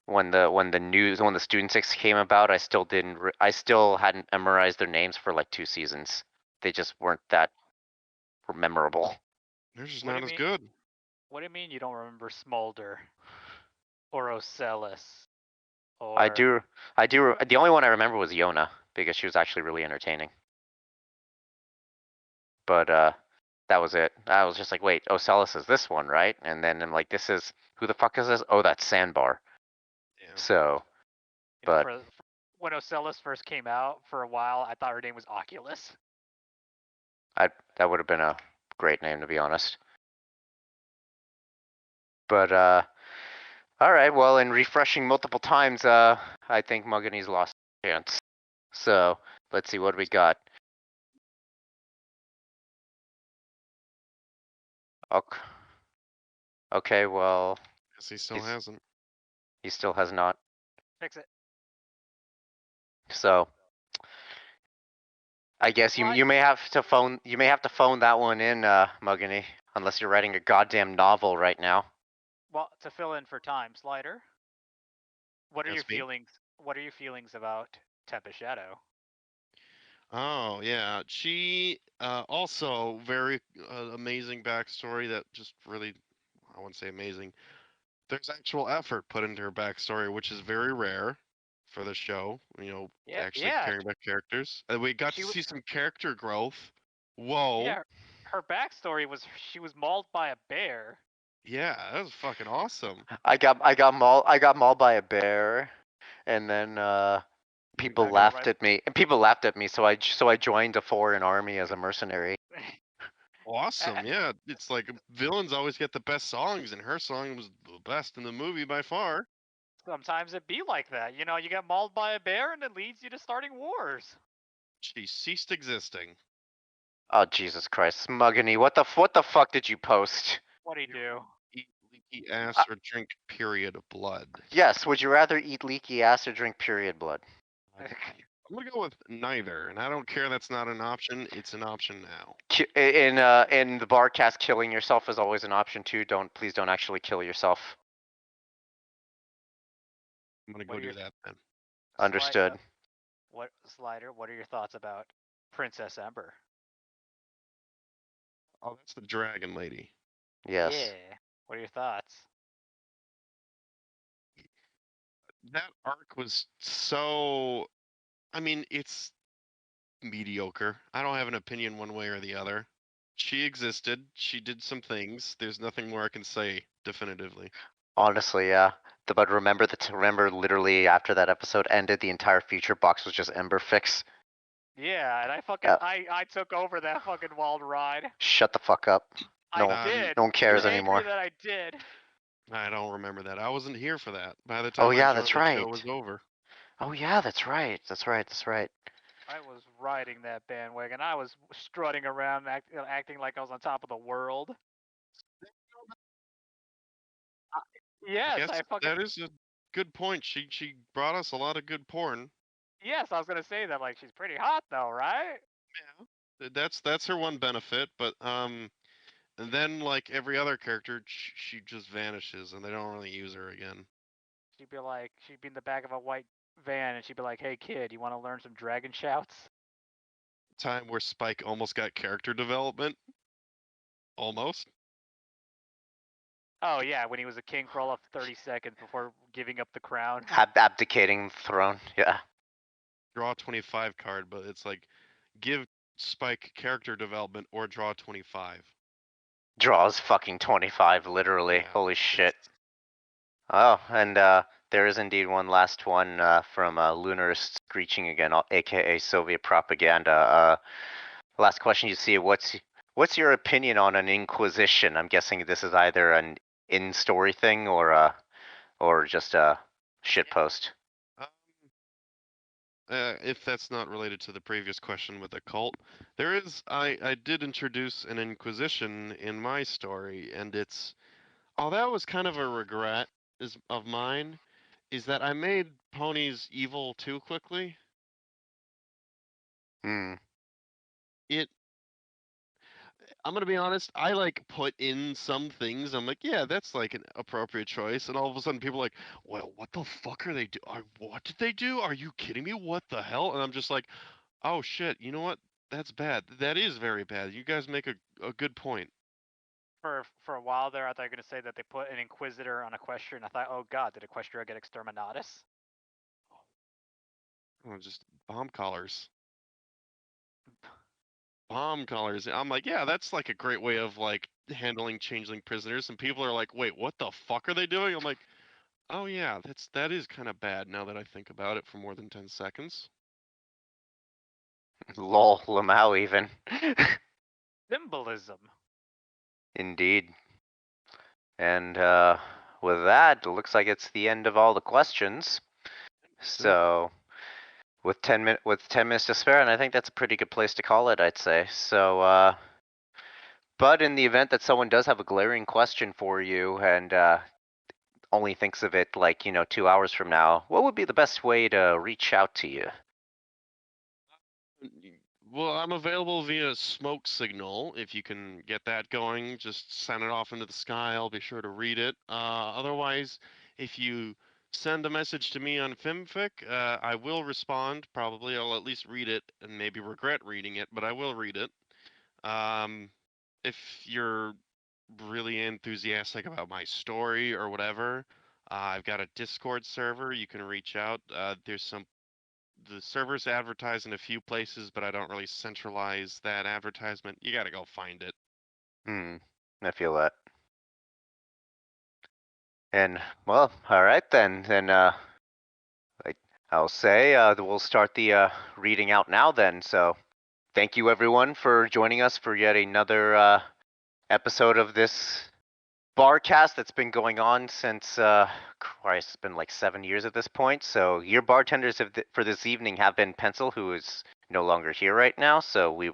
when the student six came about, I still hadn't memorized their names for like 2 seasons. They just weren't that memorable. They're just What do not you as mean? good. What do you mean you don't remember Smolder or Ocellus? I Or do. The only one I remember was Yona because she was actually really entertaining. But that was it. I was just like, wait, Ocellus is this one, right? And then I'm like, this is who the fuck is this? Oh, that's Sandbar. Yeah. So, you know, but for when Ocellus first came out, for a while I thought her name was Oculus. that would have been a great name to be honest. But all right. Well, in refreshing multiple times, I think Muggany's lost a chance. So let's see what we got. Okay. Well, Guess he still hasn't. he still has not. Fix it. So I guess you may have to phone that one in, Muggany, unless you're writing a goddamn novel right now. Well, to fill in for time, Slider. What are That's your me. feelings? What are your feelings about Tempest Shadow? Oh yeah, she also very amazing backstory that just really, I wouldn't say amazing. There's actual effort put into her backstory, which is very rare for the show. You know, actually caring about characters. We got to see some character growth. Whoa. Yeah, her backstory was she was mauled by a bear. Yeah, that was fucking awesome. I got mauled by a bear, and then people laughed at me. And people laughed at me, so I joined a foreign army as a mercenary. Awesome, yeah. It's like villains always get the best songs, and her song was the best in the movie by far. Sometimes it be like that. You know, you get mauled by a bear, and it leads you to starting wars. She ceased existing. Oh Jesus Christ, Muggany, what the fuck did you post? What do you do? Eat leaky ass or drink period of blood. Yes, would you rather eat leaky ass or drink period blood? I'm gonna go with neither, and I don't care that's not an option. It's an option now. In the Barcast, killing yourself is always an option too. Please don't actually kill yourself. I'm gonna go do that then. Understood. Slider? What are your thoughts about Princess Ember? Oh, that's the dragon lady. Yes. Yeah. What are your thoughts? That arc was so. I mean, it's mediocre. I don't have an opinion one way or the other. She existed. She did some things. There's nothing more I can say definitively. Honestly, yeah. But remember literally after that episode ended, the entire feature box was just Ember fix. Yeah, and I fucking I took over that fucking wild ride. Shut the fuck up. I did. No one cares You're anymore. angry that I did. I don't remember that. I wasn't here for that. By the time Oh yeah, I joined, that's the right. show was over. Oh yeah, that's right. That's right. I was riding that bandwagon. I was strutting around, acting like I was on top of the world. Yes, I fucking. That is a good point. She brought us a lot of good porn. Yes, I was gonna say that. Like, she's pretty hot though, right? Yeah, that's her one benefit. But and then like every other character, she just vanishes, and they don't really use her again. She'd be in the back of a white van, and she'd be like, "Hey kid, you want to learn some dragon shouts?" Time where Spike almost got character development. Almost. Oh yeah, when he was a king for all of 30 seconds before giving up the crown. Abdicating the throne. Yeah. Draw 25 card, but it's like give Spike character development or draw 25. Draws fucking 25, literally. Yeah, holy shit. Oh, and there is indeed one last one from Lunar Screeching again, aka Soviet propaganda. Last question you see, what's your opinion on an inquisition? I'm guessing this is either an in-story thing or just a shitpost. If that's not related to the previous question with the cult, there is. I did introduce an inquisition in my story, and it's. Oh, that was kind of a regret of mine, is that I made ponies evil too quickly. Hmm. I'm gonna be honest. I like put in some things. I'm like, yeah, that's like an appropriate choice, and all of a sudden people are like, well, what the fuck are they do? What did they do? Are you kidding me? What the hell? And I'm just like, oh shit. You know what? That's bad. That is very bad. You guys make a good point. For a while there, I thought you were gonna say that they put an Inquisitor on Equestria, and I thought, oh god, did Equestria get Exterminatus? Oh, just bomb collars. Bomb collars. I'm like, yeah, that's like a great way of like handling changeling prisoners. And people are like, wait, what the fuck are they doing? I'm like, oh yeah, that is kind of bad now that I think about it for more than 10 seconds. Lol, Lamau even. Symbolism. Indeed. And with that, it looks like it's the end of all the questions. So with 10 minutes to spare, and I think that's a pretty good place to call it, I'd say. So but in the event that someone does have a glaring question for you and only thinks of it like, 2 hours from now, what would be the best way to reach out to you? Well, I'm available via smoke signal. If you can get that going, just send it off into the sky. I'll be sure to read it. Otherwise, if you send a message to me on Fimfic, I will respond. Probably, I'll at least read it and maybe regret reading it, but I will read it. If you're really enthusiastic about my story or whatever, I've got a Discord server. You can reach out. The server's advertised in a few places, but I don't really centralize that advertisement. You gotta go find it. I feel that. And well, all right then. Then I'll say we'll start the reading out now then. So thank you everyone for joining us for yet another episode of this Barcast that's been going on since Christ, it's been like 7 years at this point. So your bartenders for this evening have been Pencil, who is no longer here right now. So we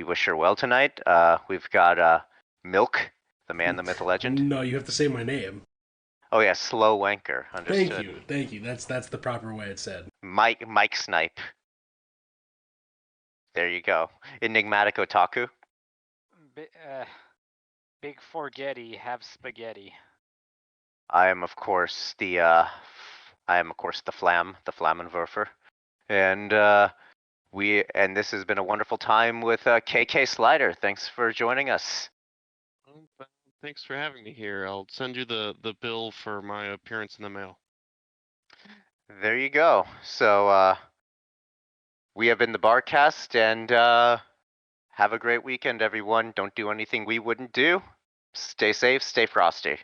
wish her well tonight. We've got Milk, the man, the myth, the legend. No, you have to say my name. Oh yeah, Slow Wanker. Understood. Thank you. That's the proper way it's said. Mike Snipe. There you go. Enigmatic Otaku. Big forgetty, have spaghetti. I am of course the Flammenwerfer, and this has been a wonderful time with KKSlider. Thanks for joining us. Thanks for having me here. I'll send you the bill for my appearance in the mail. There you go. So we have been the Barcast, and have a great weekend, everyone. Don't do anything we wouldn't do. Stay safe, stay frosty.